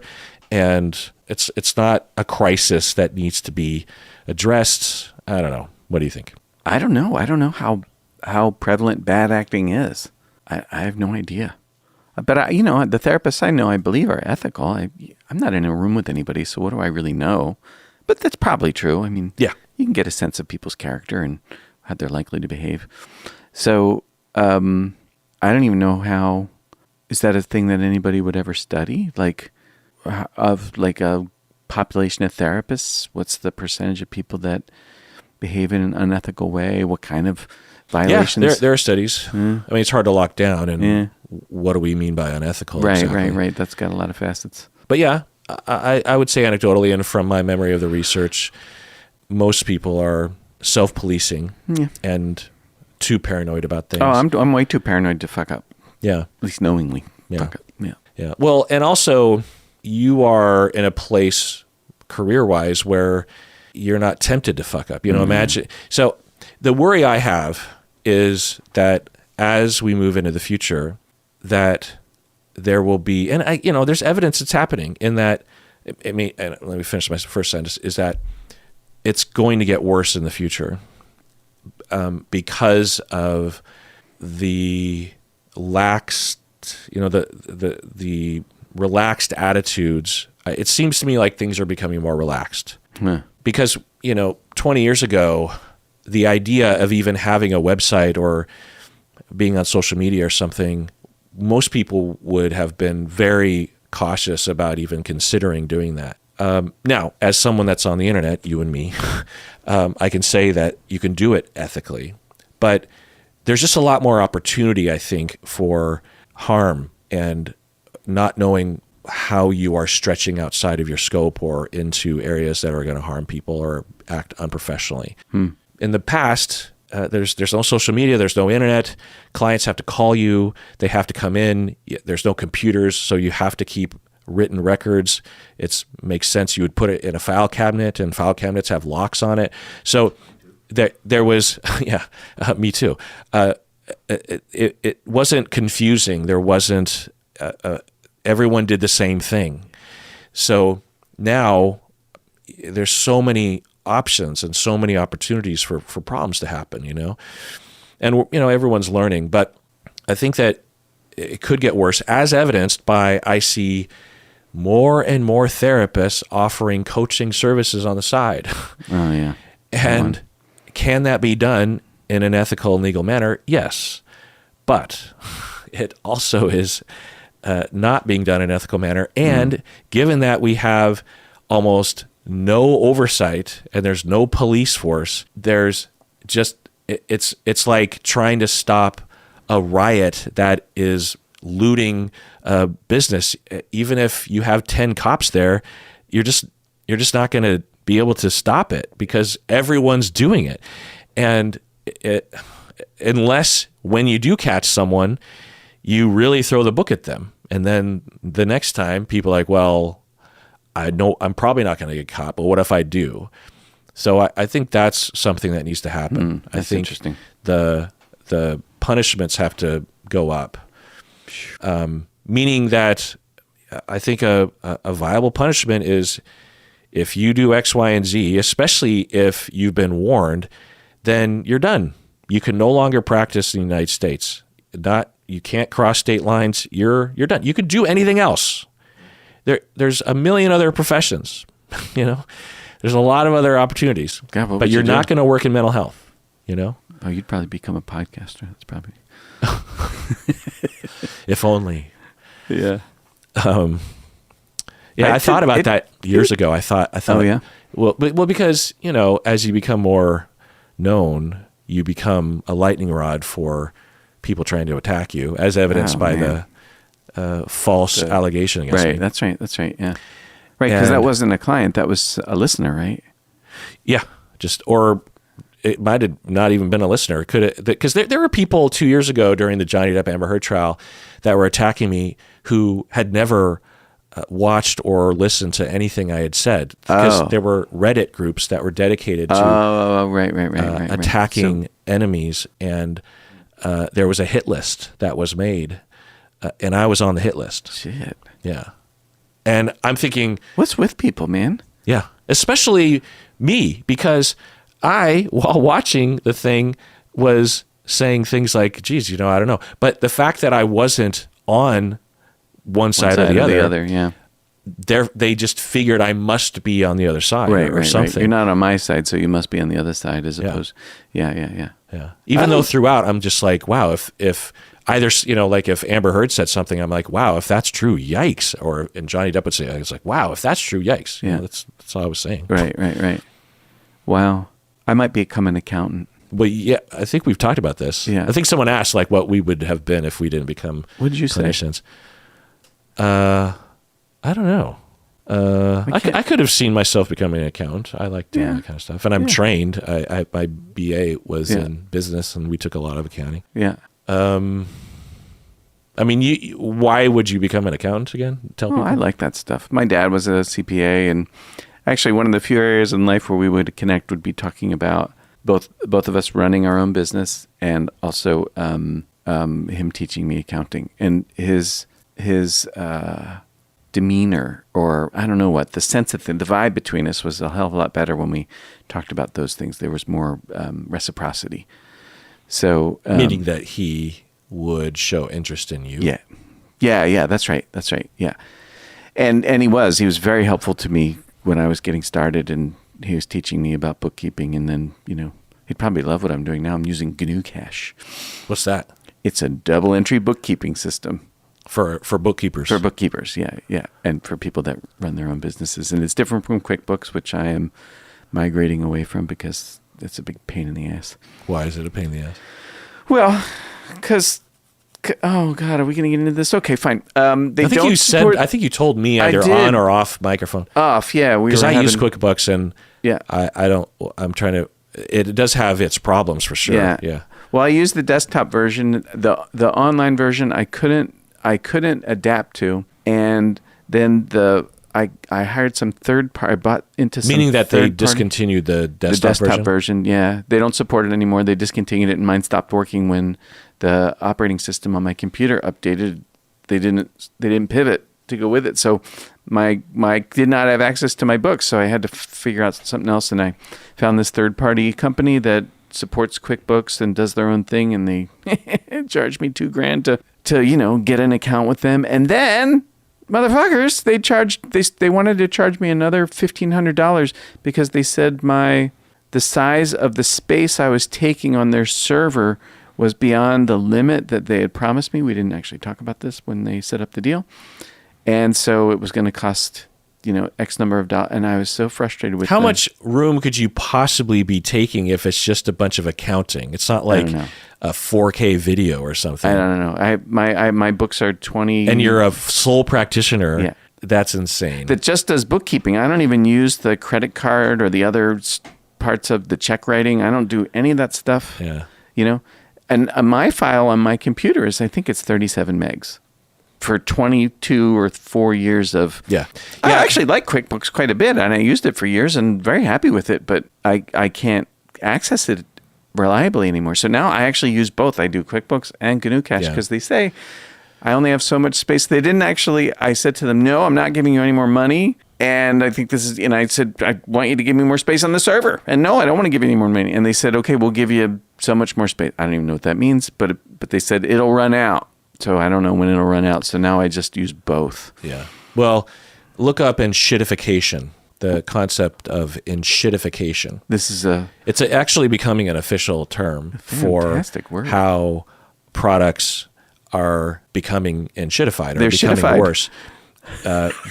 And it's not a crisis that needs to be addressed. I don't know. What do you think? I don't know. I don't know how prevalent bad acting is. I have no idea. But the therapists I know, I believe, are ethical. I'm not in a room with anybody, so what do I really know? But that's probably true. I mean, yeah, you can get a sense of people's character and how they're likely to behave. So I don't even know how. Is that a thing that anybody would ever study? Like, of like a population of therapists, what's the percentage of people that behave in an unethical way? What kind of violations? Yeah, there are studies. I mean, it's hard to lock down. And what do we mean by unethical? Right, exactly? right. That's got a lot of facets. But yeah, I would say anecdotally, and from my memory of the research, most people are self-policing and too paranoid about things. Oh, I'm way too paranoid to fuck up. Yeah. At least knowingly. Yeah. Fuck up. Yeah. Yeah. Well, and also you are in a place career-wise where you're not tempted to fuck up. Imagine. So the worry I have is that as we move into the future, that there will be, and there's evidence it's happening in that, and let me finish my first sentence, is that it's going to get worse in the future because of the the relaxed attitudes. It seems to me like things are becoming more relaxed because, 20 years ago, the idea of even having a website or being on social media or something, most people would have been very cautious about even considering doing that. Now, as someone that's on the internet, you and me, I can say that you can do it ethically, but there's just a lot more opportunity, I think, for harm and not knowing how you are stretching outside of your scope or into areas that are going to harm people or act unprofessionally. In the past, there's no social media, there's no internet. Clients have to call you, they have to come in. There's no computers, so you have to keep written records. It makes sense. You would put it in a file cabinet, and file cabinets have locks on it. So there was, me too. It wasn't confusing. There wasn't. Everyone did the same thing. So now there's so many options and so many opportunities for problems to happen, and everyone's learning, but I think that it could get worse, as evidenced by I see more and more therapists offering coaching services on the side. Oh yeah. And can that be done in an ethical and legal manner? Yes, but it also is not being done in an ethical manner. And given that we have almost no oversight and there's no police force, there's just, it's like trying to stop a riot that is looting a business. Even if you have 10 cops there, you're just not going to be able to stop it because everyone's doing it. And unless when you do catch someone, you really throw the book at them. And then the next time people are like, well, I know I'm probably not going to get caught, but what if I do? So I think that's something that needs to happen. That's I think interesting. The punishments have to go up, meaning that I think a viable punishment is if you do X, Y, and Z, especially if you've been warned, then you're done. You can no longer practice in the United States. You can't cross state lines. You're done. You could do anything else. There's a million other professions. There's a lot of other opportunities. God, but you're not going to work in mental health. Oh, you'd probably become a podcaster. That's probably. If only. Yeah. I thought about that years ago. I thought. Oh yeah. Well, because as you become more known, you become a lightning rod for people trying to attack you, as evidenced by the false allegation against me. Right. That's right. Yeah. Right. Because that wasn't a client. That was a listener, right? Yeah. Or it might have not even been a listener. Because there were people 2 years ago during the Johnny Depp Amber Heard trial that were attacking me who had never watched or listened to anything I had said, because there were Reddit groups that were dedicated to attacking enemies, and there was a hit list that was made, and I was on the hit list. Shit. Yeah. And I'm thinking, what's with people, man? Yeah, especially me, because I, while watching the thing, was saying things like, geez, I don't know. But the fact that I wasn't on one side or the other, yeah. They just figured I must be on the other side, or something. Right. You're not on my side, so you must be on the other side, as opposed. Yeah. Even though throughout I'm just like, wow, if either, like if Amber Heard said something, I'm like, wow, if that's true, yikes. And Johnny Depp would say, I was like, wow, if that's true, yikes. Yeah. That's all I was saying. Right. Wow. I might become an accountant. Well, yeah, I think we've talked about this. Yeah. I think someone asked like what we would have been if we didn't become what did you clinicians. Say? I don't know. I could have seen myself becoming an accountant. I like doing that kind of stuff. And I'm trained. My BA was in business, and we took a lot of accounting. Yeah. I mean, why would you become an accountant again? Tell people. I like that stuff. My dad was a CPA, and actually one of the few areas in life where we would connect would be talking about both of us running our own business, and also him teaching me accounting. And his demeanor, or I don't know what, the sense of the vibe between us was a hell of a lot better when we talked about those things. There was more reciprocity. So meaning that he would show interest in you. Yeah. That's right. Yeah. And he was very helpful to me when I was getting started, and he was teaching me about bookkeeping. And then, he'd probably love what I'm doing now. I'm using GNU Cash. What's that? It's a double entry bookkeeping system. For bookkeepers. For bookkeepers, yeah. And for people that run their own businesses. And it's different from QuickBooks, which I am migrating away from because it's a big pain in the ass. Why is it a pain in the ass? Well, because, oh God, are we going to get into this? Okay, fine. I think you told me either on or off microphone. Off, yeah. Because I use QuickBooks, and yeah, I'm trying to, it does have its problems for sure. Yeah. Well, I used the desktop version. The online version I couldn't adapt to, and then I hired some third party. I bought into some meaning that they discontinued the desktop version. Yeah, they don't support it anymore. They discontinued it, and mine stopped working when the operating system on my computer updated. They didn't pivot to go with it, so my did not have access to my books. So I had to figure out something else, and I found this third party company that supports QuickBooks and does their own thing, and they charged me $2,000 to get an account with them. And then motherfuckers, they wanted to charge me another $1,500 because they said the size of the space I was taking on their server was beyond the limit that they had promised me. We didn't actually talk about this when they set up the deal. And so it was going to cost X number of dollars, and I was so frustrated with how much room could you possibly be taking if it's just a bunch of accounting? It's not like a 4K video or something. I don't know. My books are 20, and you're a sole practitioner. Yeah, that's insane. That just does bookkeeping. I don't even use the credit card or the other parts of the check writing. I don't do any of that stuff. Yeah, and my file on my computer is, I think it's 37 megs. For 22 or 4 years of... Yeah. I actually like QuickBooks quite a bit, and I used it for years and very happy with it, but I can't access it reliably anymore. So now I actually use both. I do QuickBooks and GNU Cash because they say I only have so much space. They didn't actually, I said to them, no, I'm not giving you any more money. And I think this is, and I said, I want you to give me more space on the server. And no, I don't want to give you any more money. And they said, okay, we'll give you so much more space. I don't even know what that means, but they said it'll run out. So I don't know when it'll run out. So now I just use both. Yeah. Well, look up enshittification, the concept of enshittification. It's actually becoming an official term for word. How products are becoming enshittified or They're becoming shittified. worse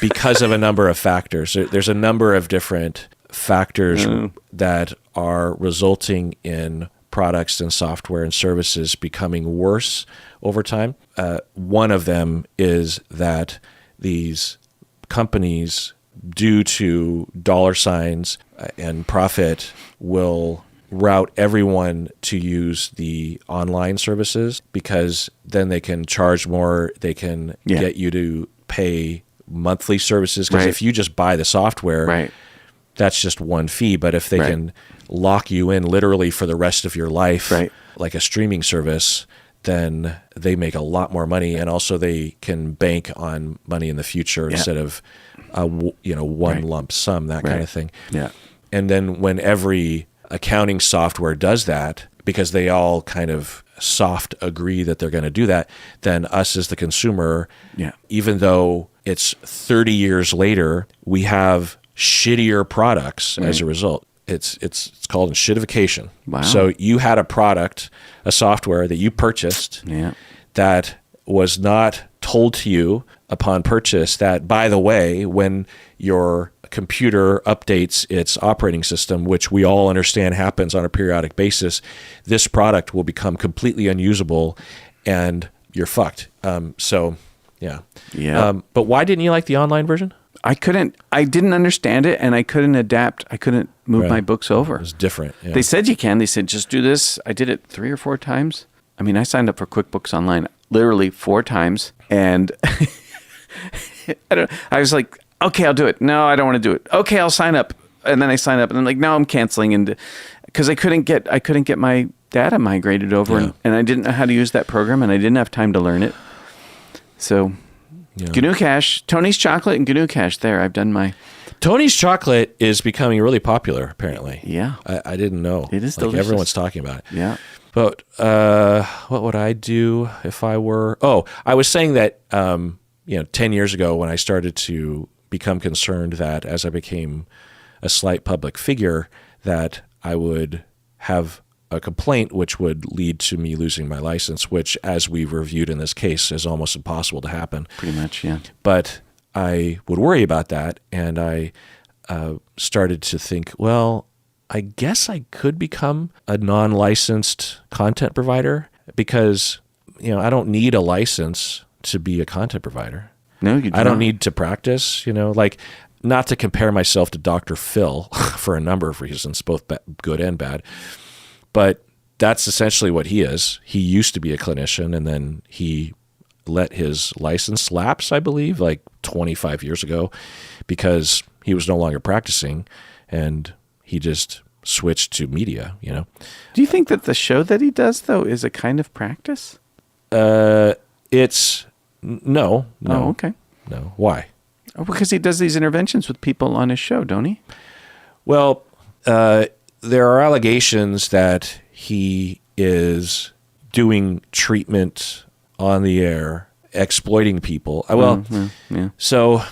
because of a number of factors. There's a number of different factors that are resulting in products and software and services becoming worse over time. One of them is that these companies, due to dollar signs and profit, will route everyone to use the online services because then they can charge more. They can get you to pay monthly services because if you just buy the software, that's just one fee. But if they can lock you in literally for the rest of your life, like a streaming service, then they make a lot more money, and also they can bank on money in the future instead of one lump sum, that kind of thing. Yeah. And then when every accounting software does that, because they all kind of soft agree that they're going to do that, then us as the consumer, even though it's 30 years later, we have shittier products as a result. It's called enshittification. Wow. So you had a product, a software that you purchased that was not told to you upon purchase that, by the way, when your computer updates its operating system, which we all understand happens on a periodic basis, this product will become completely unusable and you're fucked. But why didn't you like the online version? I didn't understand it, and I couldn't adapt. I couldn't move my books over. It was different. Yeah. They said you can. They said, just do this. I did it 3 or 4 times. I mean, I signed up for QuickBooks Online literally 4 times, and I was like, okay, I'll do it. No, I don't want to do it. Okay, I'll sign up. And then I sign up, and I'm like, no, I'm canceling. And because I couldn't get my data migrated over, and I didn't know how to use that program, and I didn't have time to learn it. So GNU Cache, Tony's Chocolate and GNU Cache. There, I've done my... Tony's Chocolate is becoming really popular, apparently. Yeah. I didn't know. It is delicious. Everyone's talking about it. Yeah. But what would I do if I were... Oh, I was saying that 10 years ago when I started to become concerned that as I became a slight public figure, that I would have a complaint which would lead to me losing my license, which, as we've reviewed in this case, is almost impossible to happen. Pretty much, yeah. But I would worry about that, and I started to think, well, I guess I could become a non-licensed content provider because, I don't need a license to be a content provider. No, you do I don't not. need to practice, not to compare myself to Dr. Phil for a number of reasons, both good and bad. But that's essentially what he is. He used to be a clinician, and then he let his license lapse, I believe, like 25 years ago, because he was no longer practicing, and he just switched to media, Do you think that the show that he does, though, is a kind of practice? It's... No. Oh, okay. No. Why? Oh, because he does these interventions with people on his show, don't he? Well, there are allegations that he is doing treatment on the air, exploiting people. So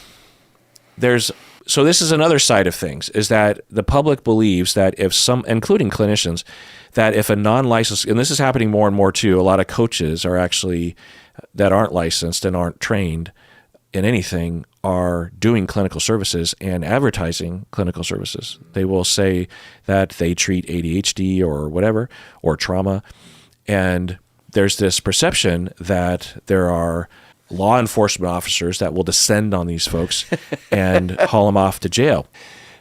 this is another side of things, is that the public believes that if including clinicians, that if a non-licensed, and this is happening more and more too, a lot of coaches are actually, that aren't licensed and aren't trained in anything, are doing clinical services and advertising clinical services. They will say that they treat ADHD or whatever, or trauma. And there's this perception that there are law enforcement officers that will descend on these folks and haul them off to jail.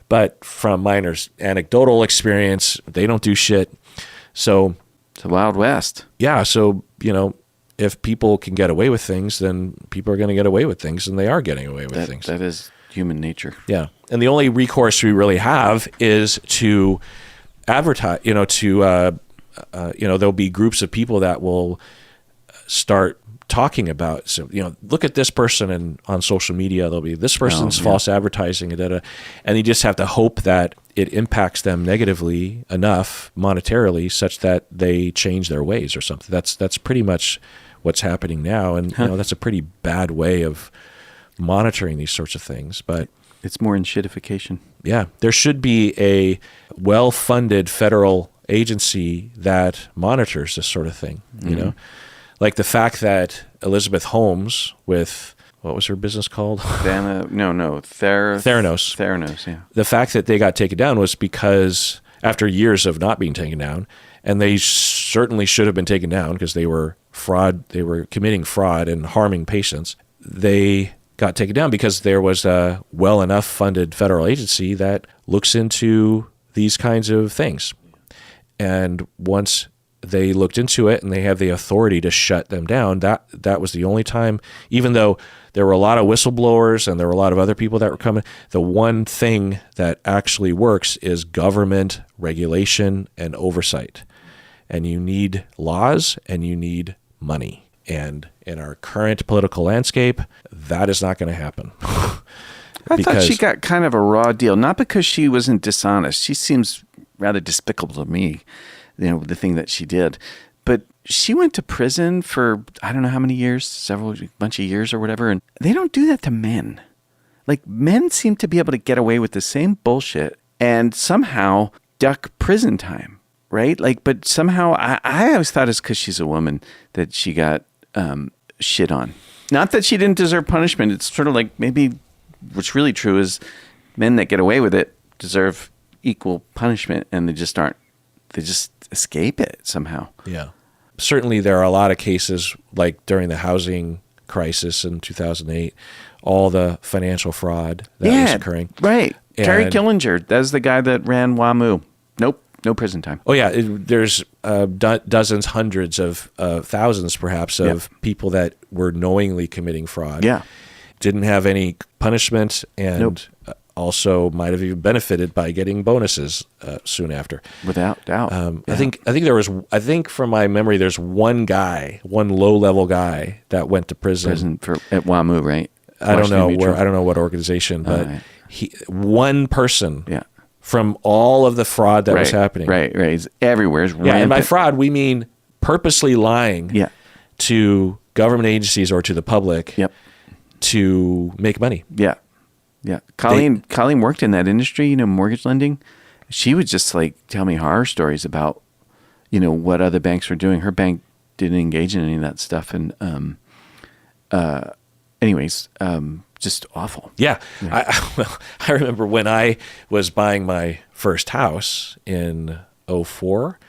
But from my anecdotal experience, they don't do shit. So it's the Wild West. Yeah. So, if people can get away with things, then people are going to get away with things, and they are getting away with things. That is human nature. Yeah. And the only recourse we really have is to advertise, there'll be groups of people that will start talking about, so, look at this person, and on social media there'll be this person's false advertising, and you just have to hope that it impacts them negatively enough monetarily such that they change their ways or something. That's pretty much what's happening now, and that's a pretty bad way of monitoring these sorts of things. But it's more in shitification. Yeah, there should be a well-funded federal agency that monitors this sort of thing, Like the fact that Elizabeth Holmes with, what was her business called? Theranos, yeah. The fact that they got taken down was because after years of not being taken down, and they certainly should have been taken down because they were committing fraud and harming patients. They got taken down because there was a well enough funded federal agency that looks into these kinds of things. And once they looked into it and they have the authority to shut them down, that was the only time, even though there were a lot of whistleblowers and there were a lot of other people that were coming, the one thing that actually works is government regulation and oversight. And you need laws and you need money. And in our current political landscape, that is not going to happen. I thought she got kind of a raw deal, not because she wasn't dishonest. She seems rather despicable to me, the thing that she did. But she went to prison for, I don't know how many years, bunch of years or whatever. And they don't do that to men. Like, men seem to be able to get away with the same bullshit and somehow duck prison time, right? Like, but somehow I always thought it's because she's a woman that she got shit on. Not that she didn't deserve punishment. It's sort of like maybe what's really true is men that get away with it deserve equal punishment, and they just escape it somehow. Yeah. Certainly there are a lot of cases, like during the housing crisis in 2008, all the financial fraud that was occurring. Right. Terry Killinger, that's the guy that ran WAMU. Nope, no prison time. Oh, yeah. There's dozens, hundreds of thousands, perhaps, of people that were knowingly committing fraud. Yeah. Didn't have any punishment, and also might have even benefited by getting bonuses soon after. Without doubt. I think from my memory, there's one low-level guy that went to prison at WAMU, right? I don't know what organization, but one person from all of the fraud that was happening. Right. It's everywhere. It's rampant. And by fraud, we mean purposely lying to government agencies or to the public to make money. Yeah. Colleen worked in that industry, mortgage lending. She would just tell me horror stories about, what other banks were doing. Her bank didn't engage in any of that stuff. And, just awful. Yeah. I remember when I was buying my first house in 2004,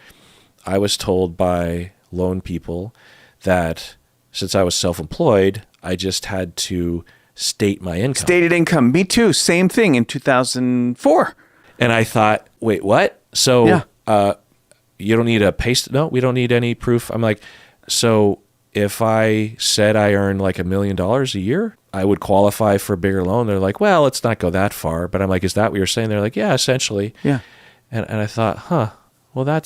I was told by loan people that since I was self-employed, I just had to state my income. Stated income. Me too. Same thing in 2004. And I thought, wait, what? So you don't need a No, we don't need any proof. I'm like, so if I said I earn like $1 million a year, I would qualify for a bigger loan. They're like, well, let's not go that far. But I'm like, is that what you're saying? They're like, yeah, essentially. Yeah. And I thought, well,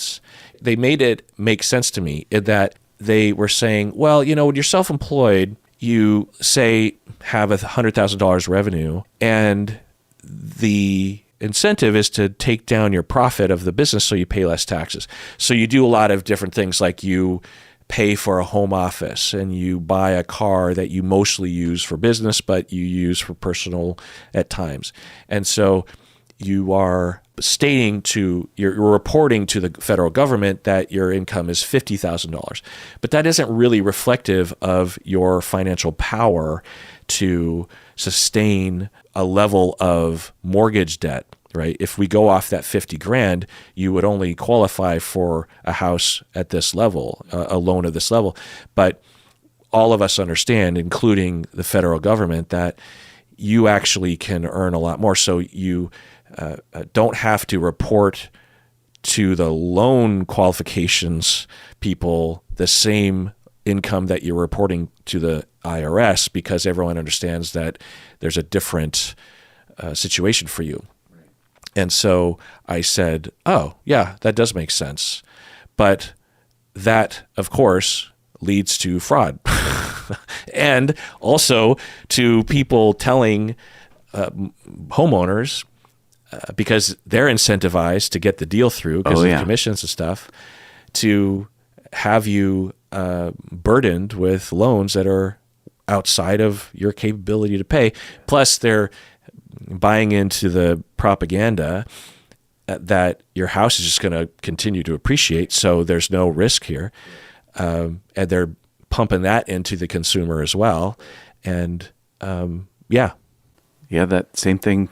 they made it make sense to me in that they were saying, well, when you're self-employed, you say have $100,000 revenue, and the incentive is to take down your profit of the business so you pay less taxes. So you do a lot of different things, like you pay for a home office and you buy a car that you mostly use for business, but you use for personal at times. And so you are you're reporting to the federal government that your income is $50,000, but that isn't really reflective of your financial power to sustain a level of mortgage debt, right? If we go off that 50 grand, you would only qualify for a house at this level, a loan of this level. But all of us understand, including the federal government, that you actually can earn a lot more. So you don't have to report to the loan qualifications people the same income that you're reporting to the IRS, because everyone understands that there's a different situation for you. And so I said, oh, yeah, that does make sense. But that, of course, leads to fraud. And also to people telling homeowners, because they're incentivized to get the deal through because of commissions and stuff, to have you burdened with loans that are outside of your capability to pay. Plus, they're buying into the propaganda that your house is just going to continue to appreciate, so there's no risk here. And they're pumping that into the consumer as well. And yeah, that same thing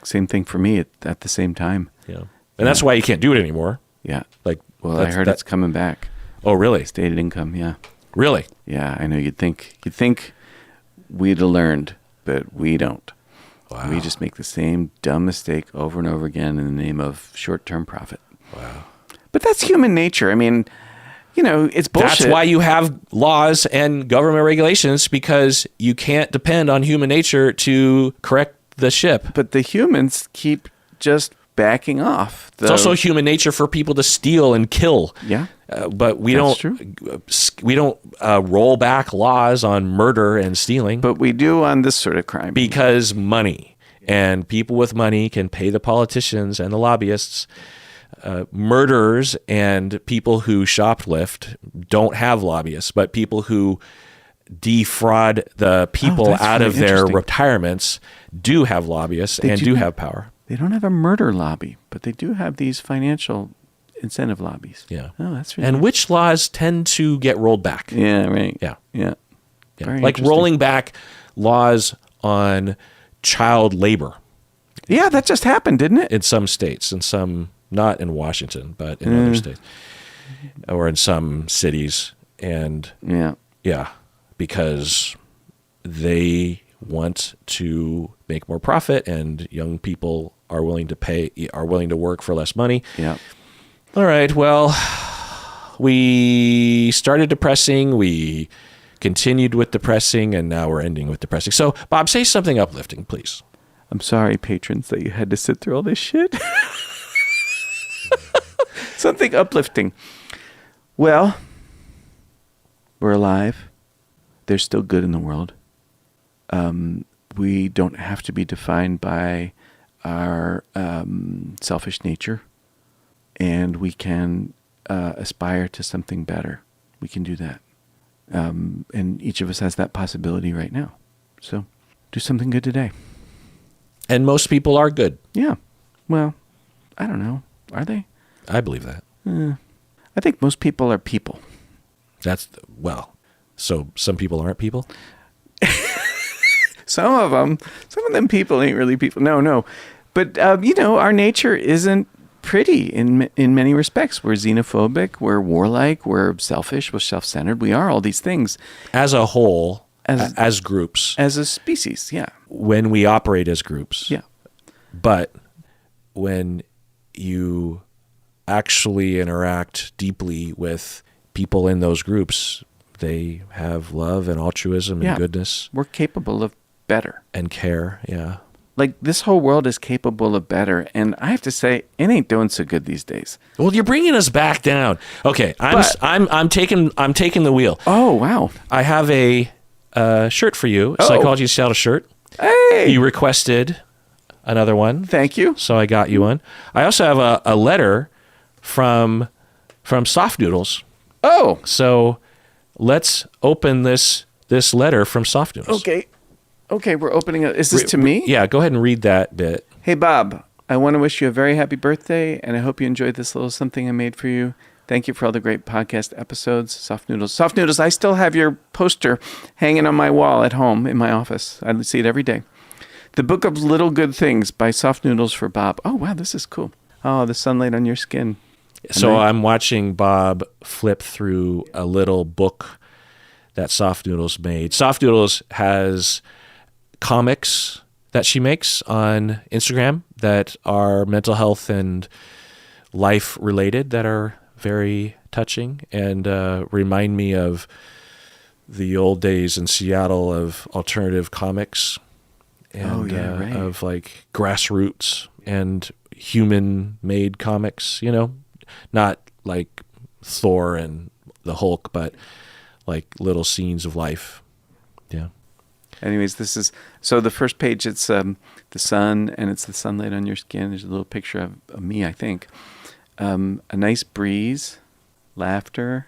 for me at the same time. Yeah, and that's why you can't do it anymore. Yeah, like, well, I heard it's coming back. Oh, really? Stated income, yeah. Really? Yeah, I know. You'd think we'd have learned, but we don't. Wow. We just make the same dumb mistake over and over again in the name of short-term profit. Wow. But that's human nature. I mean, it's bullshit. That's why you have laws and government regulations, because you can't depend on human nature to correct the ship. But the humans keep just backing off. It's also human nature for people to steal and kill. Yeah. But we don't roll back laws on murder and stealing. But we do on this sort of crime. Because money, and people with money can pay the politicians and the lobbyists. Murderers and people who shoplift don't have lobbyists, but people who defraud the people out of their retirements do have lobbyists and do have power. They don't have a murder lobby, but they do have these financial incentive lobbies. Yeah. Oh, that's really And which laws tend to get rolled back? Yeah, right. Yeah. Yeah. Yeah. Like rolling back laws on child labor. Yeah, that just happened, didn't it? In some states, in some, not in Washington, but in other states, or in some cities. And yeah, because they want to make more profit, and young people are willing to work for less money. Yeah. All right. Well, we started depressing, we continued with depressing, and now we're ending with depressing. So, Bob, say something uplifting, please. I'm sorry, patrons, that you had to sit through all this shit. Something uplifting. Well, we're alive. There's still good in the world. We don't have to be defined by our selfish nature, and we can aspire to something better. We can do that. And each of us has that possibility right now. So do something good today. And most people are good. Yeah. Well, I don't know. Are they? I believe that. I think most people are people. So some people aren't people? Some of them people ain't really people. No. But, our nature isn't pretty in many respects. We're xenophobic, we're warlike, we're selfish, we're self-centered. We are all these things. As a whole, as groups. As a species, yeah. When we operate as groups. Yeah. But when you actually interact deeply with people in those groups, they have love and altruism and goodness. We're capable of better. And care, yeah. Like, this whole world is capable of better, and I have to say, it ain't doing so good these days. Well, you're bringing us back down. Okay, I'm taking the wheel. Oh, wow! I have a shirt for you, Psychologist Seattle shirt. Hey, you requested another one. Thank you. So I got you one. I also have a letter from Soft Noodles. Oh, so let's open this letter from Soft Noodles. Okay, we're opening it. Is this to me? Yeah, go ahead and read that bit. Hey, Bob, I want to wish you a very happy birthday, and I hope you enjoyed this little something I made for you. Thank you for all the great podcast episodes. Soft Noodles. Soft Noodles, I still have your poster hanging on my wall at home in my office. I see it every day. The Book of Little Good Things by Soft Noodles for Bob. Oh, wow, this is cool. Oh, the sunlight on your skin. So I'm watching Bob flip through a little book that Soft Noodles made. Soft Noodles has comics that she makes on Instagram that are mental health and life related, that are very touching and remind me of the old days in Seattle of alternative comics and of like grassroots and human made comics, not like Thor and the Hulk, but like little scenes of life. Yeah. Anyways, this is, so the first page, it's the sun, and it's the sunlight on your skin. There's a little picture of me, I think. A nice breeze, laughter,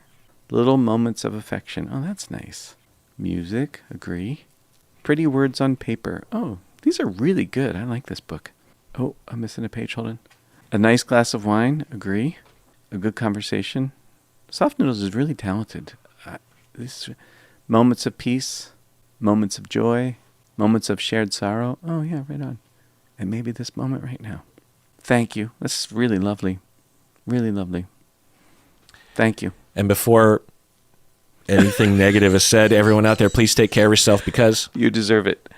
little moments of affection. Oh, that's nice. Music, agree. Pretty words on paper. Oh, these are really good. I like this book. Oh, I'm missing a page. Hold on. A nice glass of wine, agree. A good conversation. Soft Noodles is really talented. Moments of peace, moments of joy, moments of shared sorrow. Oh, yeah, right on. And maybe this moment right now. Thank you. This is really lovely. Really lovely. Thank you. And before anything negative is said, everyone out there, please take care of yourself because you deserve it.